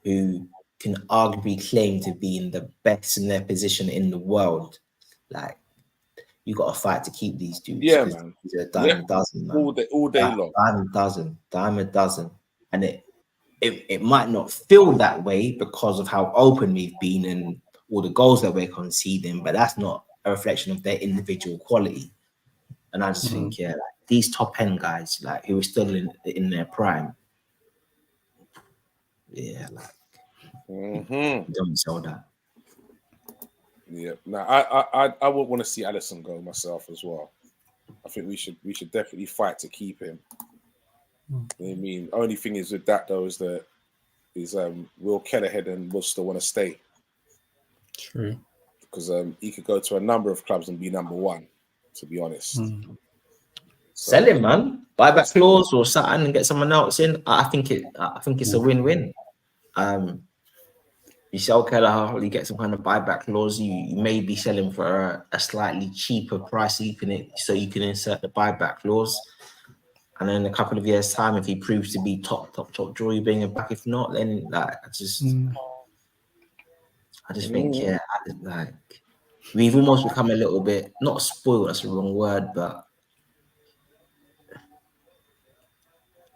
Speaker 2: who can arguably claim to be in the best in their position in the world, like, you got to fight to keep these dudes.
Speaker 1: Yeah, man.
Speaker 2: These are a dime a dozen, man.
Speaker 1: All day long.
Speaker 2: Dime a dozen, and it might not feel that way because of how open we've been and all the goals that we're conceding, but that's not a reflection of their individual quality. And I just think, yeah, like, these top end guys, like, who are still in their prime, yeah, like, don't sell that.
Speaker 1: Yeah, no, I would want to see Allison go myself as well. I think we should definitely fight to keep him. You know what I mean, only thing is with that though is Will Kelleher and will still want to stay.
Speaker 3: True.
Speaker 1: Because he could go to a number of clubs and be number one. To be honest, so,
Speaker 2: sell him, man. Buyback clause or something and get someone else in. I think it's a win-win. You sell Kelleher, you get some kind of buyback clause. You maybe sell him for a slightly cheaper price, so you can insert the buyback clause. And then in a couple of years' time, if he proves to be top draw, you bring him back. If not, then like I just think, yeah, like, we've almost become a little bit, not spoiled, that's the wrong word, but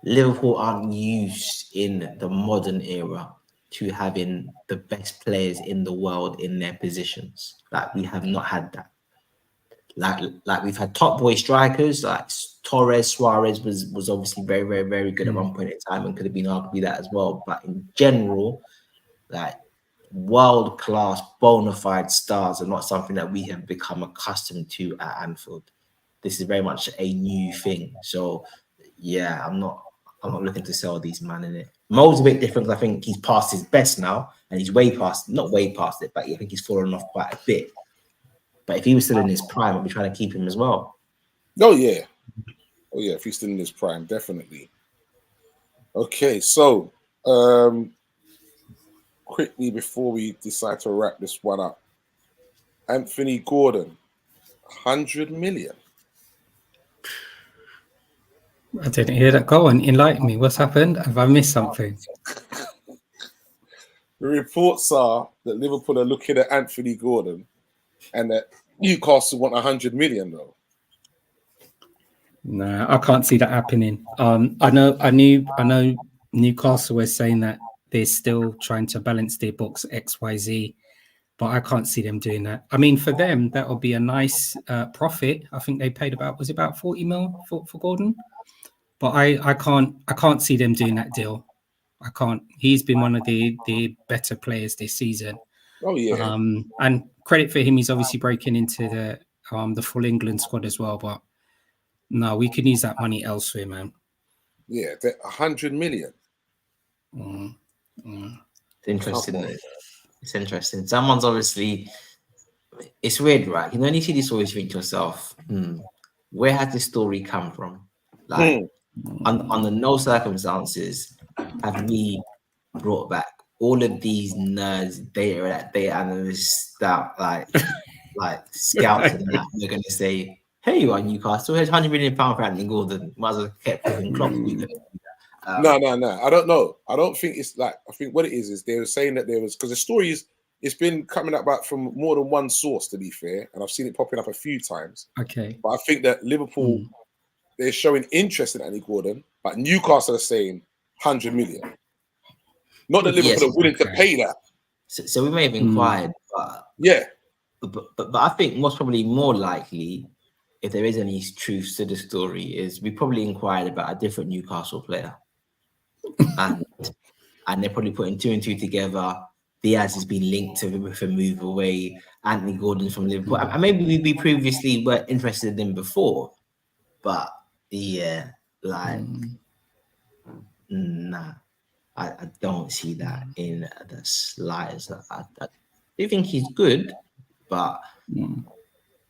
Speaker 2: Liverpool aren't used in the modern era to having the best players in the world in their positions. Like, we have not had that. Like we've had top boy strikers, like Torres. Suarez was obviously very, very, very good at one point in time and could have been arguably that as well. But in general, like, world class bona fide stars are not something that we have become accustomed to at Anfield. This is very much a new thing. So yeah, I'm not looking to sell these man in it. Mo's a bit different because I think he's past his best now, and he's not way past it, but I think he's fallen off quite a bit. But if he was still in his prime, I'd be trying to keep him as well.
Speaker 1: Oh yeah, if he's still in his prime, definitely. Okay, so quickly before we decide to wrap this one up, Anthony Gordon, 100 million.
Speaker 3: I didn't hear that. Go on, enlighten me. What's happened? Have I missed something?
Speaker 1: The reports are that Liverpool are looking at Anthony Gordon, and that Newcastle want 100 million though.
Speaker 3: No, I can't see that happening. I know Newcastle was saying that they're still trying to balance their books XYZ, but I can't see them doing that. I mean, for them, that will be a nice profit. I think they paid about 40 mil for Gordon, but I can't see them doing that deal. I can't. He's been one of the better players this season.
Speaker 1: Oh yeah.
Speaker 3: And credit for him, he's obviously breaking into the full England squad as well. But no, we can use that money elsewhere, man.
Speaker 1: Yeah, 100 million.
Speaker 2: It's interesting. It's interesting. Someone's obviously. It's weird, right? You know, when you see this, always think to yourself, where has this story come from? Like, under no circumstances have we brought back all of these nerds, data analysts that like scouts and that. They're going to say, "Hey, you are Newcastle. Here's £100 million for Anthony Gordon." Might as well kept him Klopp.
Speaker 1: No. I don't know. I don't think it's like. I think what it is they were saying that there was, because the story is, it's been coming up from more than one source, to be fair, and I've seen it popping up a few times.
Speaker 3: Okay.
Speaker 1: But I think that Liverpool, they're showing interest in Anthony Gordon, but Newcastle are saying 100 million. Not that Liverpool are willing to pay that.
Speaker 2: So we may have inquired, but
Speaker 1: yeah.
Speaker 2: But I think most probably more likely, if there is any truth to the story, is we probably inquired about a different Newcastle player, and they're probably putting two and two together. Diaz has been linked with a move away. Anthony Gordon from Liverpool, and maybe we previously were interested in before, but yeah, like nah. I don't see that in the slightest. I do think he's good, but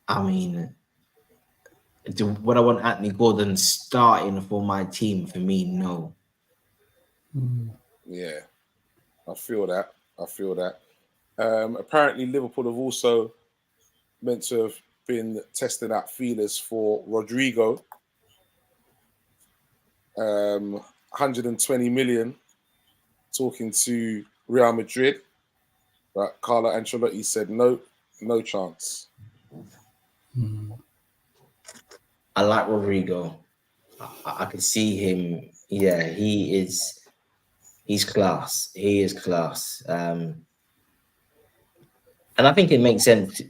Speaker 2: I mean, Would I want Anthony Gordon starting for my team? For me, no.
Speaker 1: Yeah, I feel that. Apparently, Liverpool have also meant to have been testing out feelers for Rodrigo. 120 million, talking to Real Madrid, but Carlo Ancelotti said no chance.
Speaker 2: I like Rodrigo. I can see him. Yeah, he's class. He is class. And I think it makes sense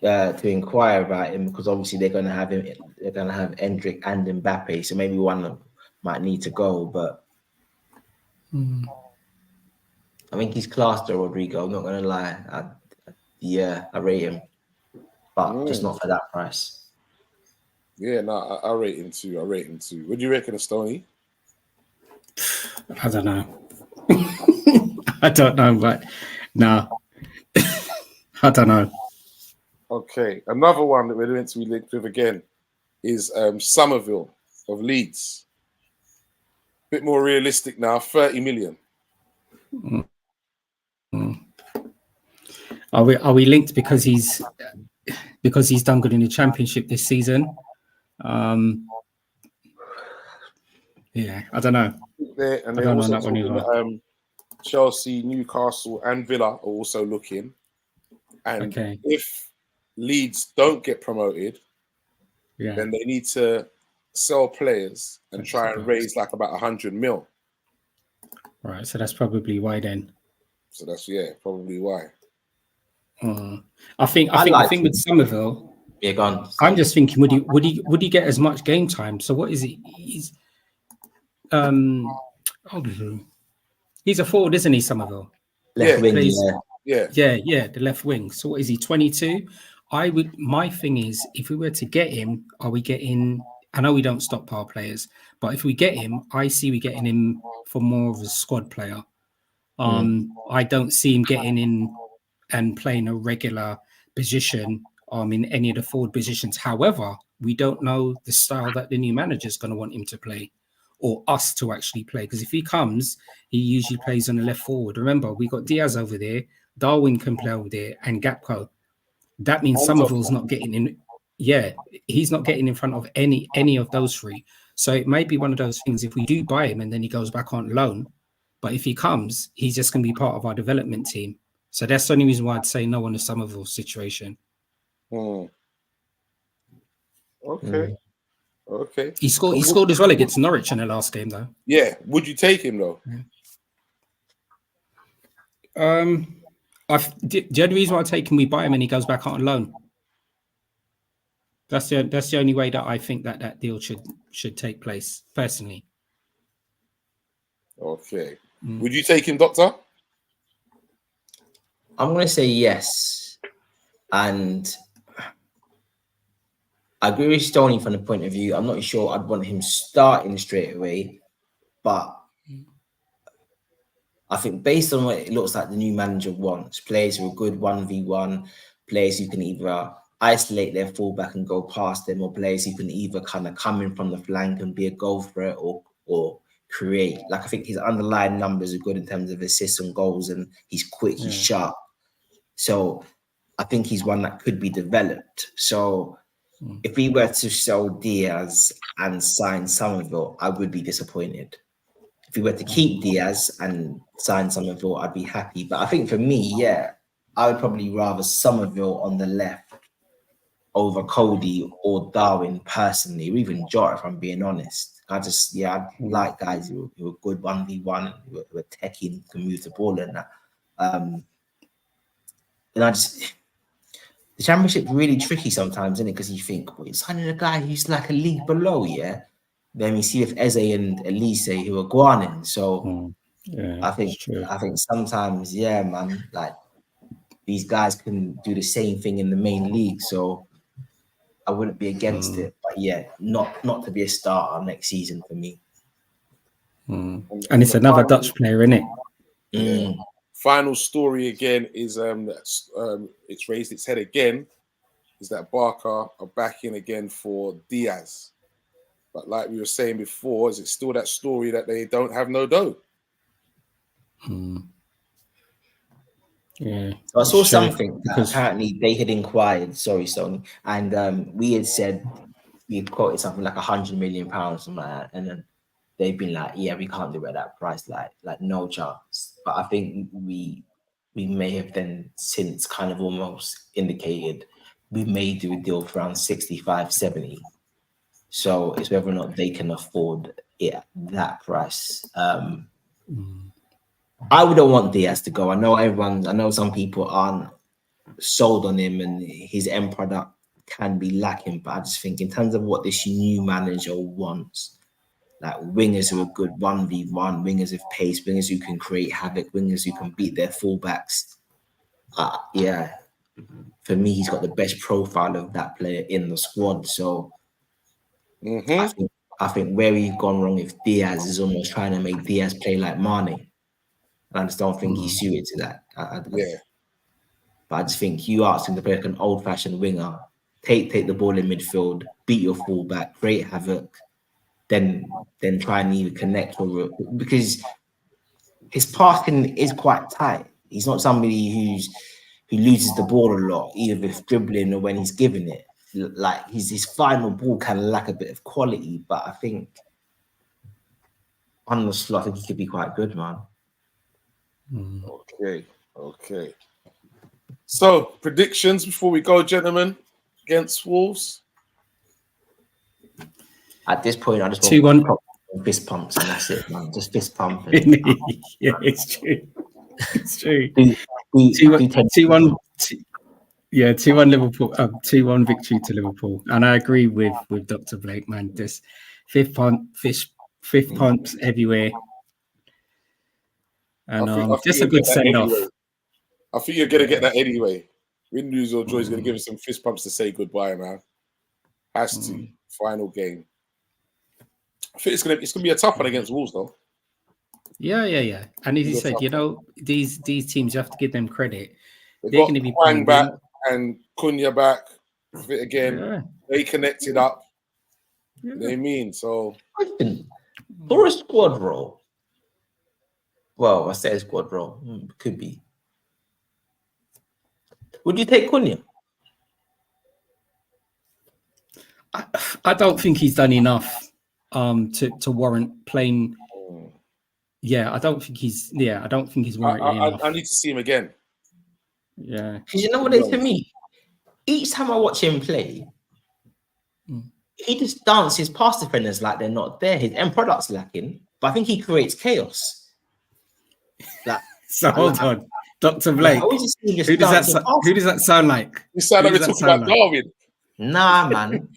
Speaker 2: to inquire about him because obviously they're going to have him. They're going to have Endrick and Mbappe, so maybe one of them might need to go. But I think he's class, though, Rodrigo. I'm not going to lie. I rate him, but just not for that price.
Speaker 1: Yeah, no, I rate him too. What do you reckon of Stoney?
Speaker 3: I don't know. I don't know, but no. I don't know.
Speaker 1: Okay, another one that we're meant to be linked with again is Somerville of Leeds. Bit more realistic now, 30 million.
Speaker 3: Are we linked because he's done good in the Championship this season? Yeah, I don't know.
Speaker 1: They're also talking that Chelsea, Newcastle, and Villa are also looking. And if Leeds don't get promoted, then they need to sell players and try and raise like about 100 mil.
Speaker 3: Right, so that's probably why then.
Speaker 1: So that's probably why.
Speaker 3: I think the thing with Somerville.
Speaker 2: Yeah, go on.
Speaker 3: I'm just thinking, would he get as much game time? So what is he? He's a forward, isn't he, Somerville?
Speaker 2: Left wing,
Speaker 3: the left wing. So what is he? 22. My thing is, if we were to get him, are we getting? I know we don't stockpile players, but if we get him, I see we getting him for more of a squad player. I don't see him getting in and playing a regular position in any of the forward positions. However, we don't know the style that the new manager is going to want him to play or us to actually play. Because if he comes, he usually plays on the left forward. Remember, we got Diaz over there, Darwin can play over there, and Gakpo. That means Somerville's not getting in. Yeah, he's not getting in front of any of those three. So it may be one of those things. If we do buy him and then he goes back on loan, but if he comes, he's just going to be part of our development team. So that's the only reason why I'd say no on the Somerville situation.
Speaker 1: Okay.
Speaker 3: He scored as well against Norwich in the last game, though.
Speaker 1: Yeah. Would you take him though?
Speaker 3: The only reason why I take him, we buy him and he goes back out on loan. That's the only way that I think that deal should take place, personally.
Speaker 1: Okay. Would you take him, Doctor?
Speaker 2: I'm going to say yes. And I agree with Stoney from the point of view. I'm not sure I'd want him starting straight away. But I think based on what it looks like the new manager wants, players who are good 1v1, players who can either isolate their fullback and go past them, or players who can either kind of come in from the flank and be a goal threat or create. Like, I think his underlying numbers are good in terms of assists and goals, and he's quick, he's sharp. So I think he's one that could be developed. So if we were to sell Diaz and sign Somerville, I would be disappointed. If we were to keep Diaz and sign Somerville, I'd be happy. But I think for me, I would probably rather Somerville on the left over Cody or Darwin personally, or even Jota, if I'm being honest. I like guys who are good 1v1, who are techie, can move the ball and that. And the Championship's really tricky sometimes, isn't it? Because you think, well, you're signing a guy who's like a league below, Then you see with Eze and Elise who are Guanin. So I think sometimes, man, like these guys can do the same thing in the main league. So I wouldn't be against it, but not to be a starter next season for me.
Speaker 3: And it's another Dutch player, isn't it?
Speaker 1: Yeah. Final story again is it's raised its head again. is that Barca are back in again for Diaz. But like we were saying before, is it still that story that they don't have no dough?
Speaker 3: Yeah.
Speaker 2: So I saw
Speaker 3: It's true,
Speaker 2: something that
Speaker 3: because
Speaker 2: apparently they had inquired. Sorry, Sony, and we had said we had quoted something like £100 million, something like that, and then they've been like, "Yeah, we can't do it at that price, like no chance." But I think we may have then since kind of almost indicated we may do a deal for around 65, 70. So it's whether or not they can afford it at that price. I wouldn't want Diaz to go. I know some people aren't sold on him and his end product can be lacking, but I just think in terms of what this new manager wants, like wingers who are good 1v1, wingers with pace, wingers who can create havoc, wingers who can beat their fullbacks. Yeah, for me, he's got the best profile of that player in the squad. So I think where we've gone wrong with Diaz is almost trying to make Diaz play like Mane. I just don't think he's suited to that. But I just think you ask him to play like an old-fashioned winger, take the ball in midfield, beat your fullback, create havoc, then try and either connect or because his passing is quite tight. He's not somebody who loses the ball a lot, either with dribbling or when he's giving it. Like his final ball can lack a bit of quality, but I think on the slot, I think he could be quite good, man.
Speaker 1: Okay. So predictions before we go, gentlemen, against Wolves.
Speaker 2: At this point, I just
Speaker 3: 2-1
Speaker 2: fist pumps and that's it, man. Just fist pump.
Speaker 3: Yeah, it's true. It's true.
Speaker 2: 2-1.
Speaker 3: Yeah, 2-1 Liverpool. 2-1 victory to Liverpool, and I agree with Dr. Blake, man. This fifth pumps everywhere, and just a good send off.
Speaker 1: Anyway. I think you're gonna get that anyway. Win, lose or draw, he's gonna give us some fist pumps to say goodbye, man. Has to. Final game. I think it's gonna be a tough one against Wolves, though.
Speaker 3: Yeah. And as you said, these teams, you have to give them credit.
Speaker 1: They're
Speaker 3: going to be
Speaker 1: Wang back and Cunha back fit again.
Speaker 3: Yeah.
Speaker 1: They connected up.
Speaker 3: Yeah.
Speaker 1: You know what I mean? So
Speaker 2: for a squad role. Well, I say squad role. Could be. Would you take Cunha?
Speaker 3: I don't think he's done enough to warrant playing. I don't think he's warranted enough.
Speaker 1: I need to see him again.
Speaker 3: Yeah.
Speaker 2: Because you know what it is to me? Each time I watch him play, he just dances past defenders like they're not there. His end product's lacking, but I think he creates chaos.
Speaker 3: Hold on. Dr. Blake. Who does that sound like?
Speaker 1: You sound like we're talking about Darwin.
Speaker 2: Nah, man.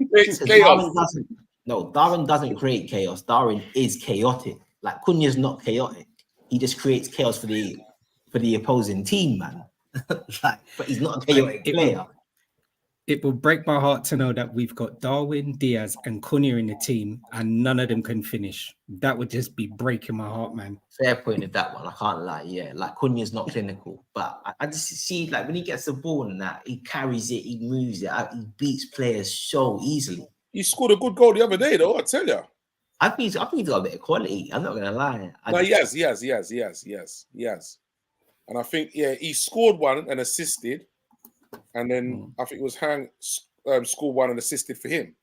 Speaker 2: Darwin doesn't create chaos. Darwin is chaotic. Like Cunha's not chaotic. He just creates chaos for the opposing team, man. But he's not a chaotic player.
Speaker 3: It will break my heart to know that we've got Darwin, Diaz, and Cunha in the team, and none of them can finish. That would just be breaking my heart, man.
Speaker 2: Fair point with that one. I can't lie. Yeah, like Cunha's not clinical, but I just see like when he gets the ball and that, he carries it, he moves it, he beats players so easily.
Speaker 1: He scored a good goal the other day, though. I tell you.
Speaker 2: I think he's got a bit of quality. I'm not gonna lie.
Speaker 1: Yes. And I think he scored one and assisted. And then I think it was Hang scored one and assisted for him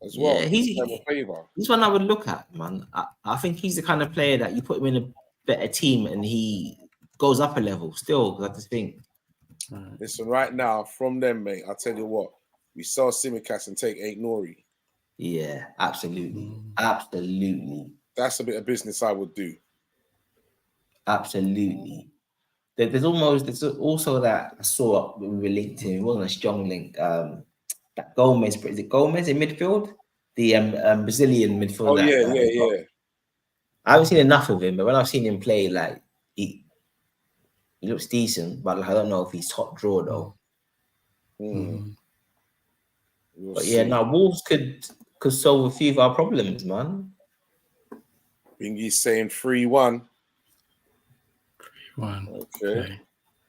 Speaker 1: as well.
Speaker 2: Yeah, he's one I would look at, man. I think he's the kind of player that you put him in a better team and he goes up a level still. I just think.
Speaker 1: Listen, right now, from them, mate, I'll tell you what. We sell Simicast and take Ain't Nori.
Speaker 2: Yeah, absolutely. Absolutely.
Speaker 1: That's a bit of business I would do.
Speaker 2: Absolutely. There's also that I saw we were linked to. It wasn't a strong link. That Gomez, is it Gomez in midfield? The Brazilian midfield.
Speaker 1: Oh yeah.
Speaker 2: I haven't seen enough of him, but when I've seen him play, like he looks decent, but like, I don't know if he's top draw though. But yeah, now Wolves could solve a few of our problems, man.
Speaker 1: Bingy's saying 3-1.
Speaker 3: 3-1.
Speaker 1: Okay.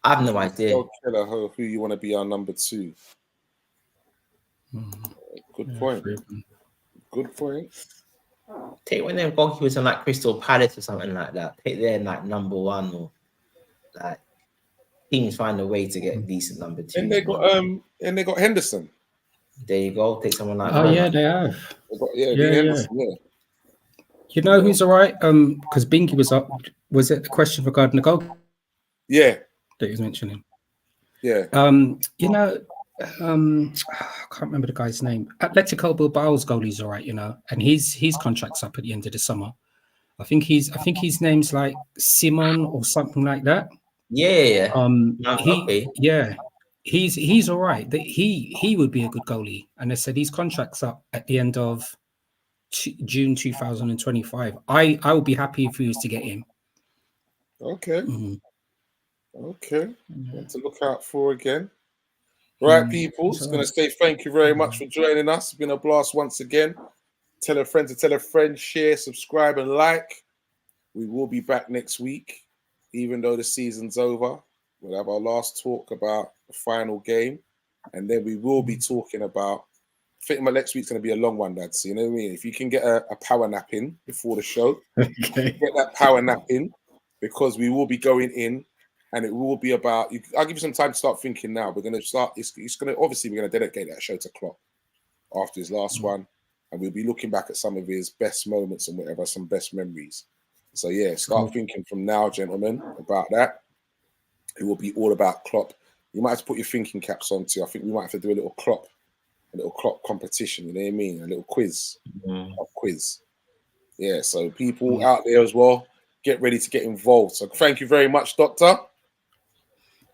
Speaker 2: I have no idea.
Speaker 1: Tell Keller who you want to be our number 2. Good point. Good point.
Speaker 2: Take one of them goalkeepers on like Crystal Palace or something like that. Take their like number one, or like teams find a way to get decent number two.
Speaker 1: And they got Henderson.
Speaker 2: There you go. Take someone like
Speaker 3: Oh yeah, they have.
Speaker 1: They got,
Speaker 3: Yeah.
Speaker 1: Henderson, yeah.
Speaker 3: You know who's all right? Because Binky was up. Was it a question regarding the goal?
Speaker 1: Yeah.
Speaker 3: That he was mentioning.
Speaker 1: Yeah.
Speaker 3: You know, I can't remember the guy's name. Atletico Bilbao's goalie's all right, you know, and his contract's up at the end of the summer. I think his name's like Simon or something like that.
Speaker 2: Yeah.
Speaker 3: Okay. He's all right. He would be a good goalie. And they said his contract's up at the end of June 2025. I would be happy if we was to get him.
Speaker 1: Okay. Okay. One to look out for again. Right, people. Just going to say thank you very much for joining us. It's been a blast once again. Tell a friend to tell a friend, share, subscribe, and like. We will be back next week, even though the season's over. We'll have our last talk about the final game, and then we will be talking about. I think my next week's going to be a long one, Dad. So you know what I mean. If you can get a power nap in before the show, get that power nap in, because we will be going in. And it will be about. I'll give you some time to start thinking now. We're going to start. It's going to obviously we're going to dedicate that show to Klopp after his last one, and we'll be looking back at some of his best moments and whatever, some best memories. So yeah, start thinking from now, gentlemen, about that. It will be all about Klopp. You might have to put your thinking caps on too. I think we might have to do a little Klopp competition. You know what I mean? A little quiz, quiz. Yeah. So people out there as well, get ready to get involved. So thank you very much, Doctor.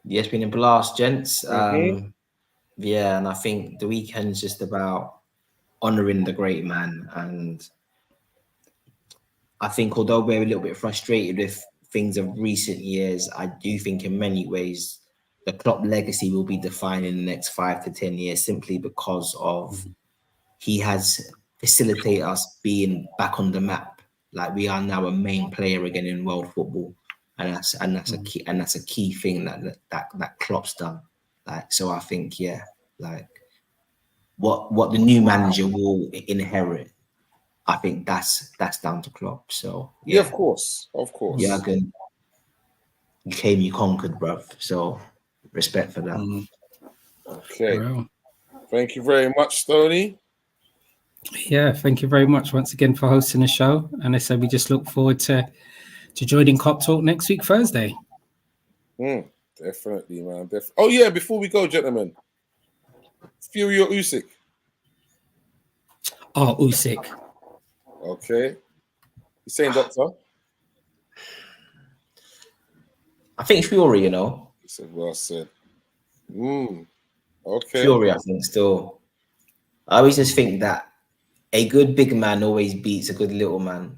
Speaker 2: Yeah, it's been a blast, gents. Yeah, and I think the weekend's just about honouring the great man. And I think although we're a little bit frustrated with things of recent years, I do think in many ways the Klopp legacy will be defined in the next 5 to 10 years simply because of he has facilitated us being back on the map. Like we are now a main player again in world football. And that's a key thing that Klopp's done. Like so, I think like what the new manager will inherit, I think that's down to Klopp. So
Speaker 1: yeah, of course.
Speaker 2: Jurgen, you came, you conquered, bruv. So respect for that.
Speaker 1: Okay, thank you very much, Stoney.
Speaker 3: Yeah, thank you very much once again for hosting the show. And I said we just look forward to joining Cop Talk next week, Thursday.
Speaker 1: Definitely, man. Oh, yeah, before we go, gentlemen. Fury or Usyk?
Speaker 3: Oh, Usyk.
Speaker 1: Okay. You saying, Doctor?
Speaker 2: I think Fury, you know.
Speaker 1: He said, well said. Okay.
Speaker 2: Fury, I think, still. I always just think that a good big man always beats a good little man.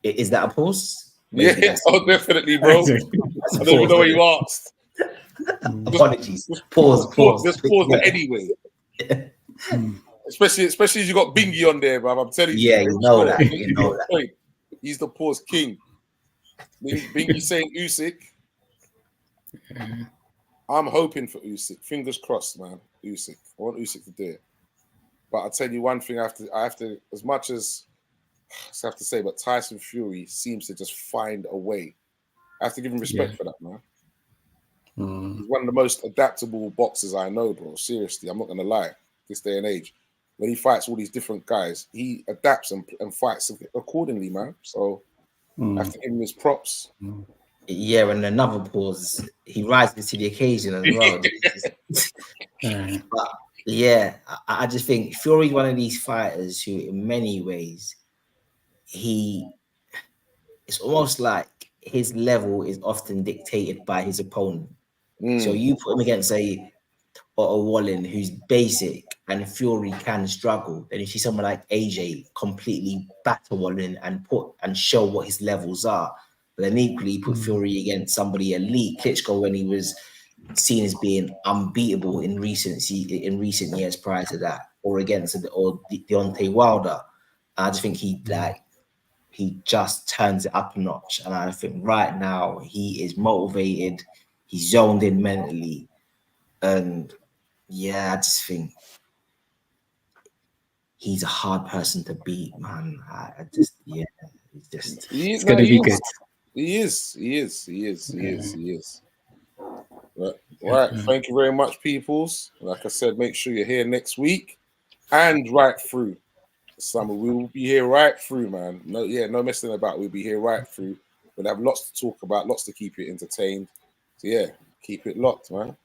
Speaker 2: Is that a pause?
Speaker 1: Maybe definitely, bro. I don't even know what you asked.
Speaker 2: Apologies. Pause.
Speaker 1: Just pause it anyway. Especially as you got Bingy on there, bro. I'm telling you.
Speaker 2: Yeah, you know that.
Speaker 1: He's the pause king. Bingy saying Usyk. I'm hoping for Usyk. Fingers crossed, man. Usyk. I want Usyk to do it. But I'll tell you one thing. I have to, as much as I have to say, but Tyson Fury seems to just find a way. I have to give him respect for that, man. He's one of the most adaptable boxers I know, bro. Seriously, I'm not going to lie. This day and age, when he fights all these different guys, he adapts and fights accordingly, man. So I have to give him his props.
Speaker 2: Yeah, and another pause, he rises to the occasion as well. But yeah, I just think Fury's one of these fighters who, in many ways, it's almost like his level is often dictated by his opponent. So you put him against a Wallen who's basic and Fury can struggle. Then you see someone like AJ completely batter Wallen and show what his levels are. But then equally put Fury against somebody elite, Klitschko, when he was seen as being unbeatable in recent years prior to that, or Deontay Wilder. I just think he just turns it up a notch. And I think right now he is motivated, he's zoned in mentally. And yeah, I just think he's a hard person to beat, man. I just, yeah,
Speaker 3: it's going to be good.
Speaker 1: He is. Right. Thank you very much, peoples. Like I said, make sure you're here next week and right through summer. We will be here right through, man. No messing about. We'll be here right through. We'll have lots to talk about, lots to keep you entertained. So yeah, keep it locked, man.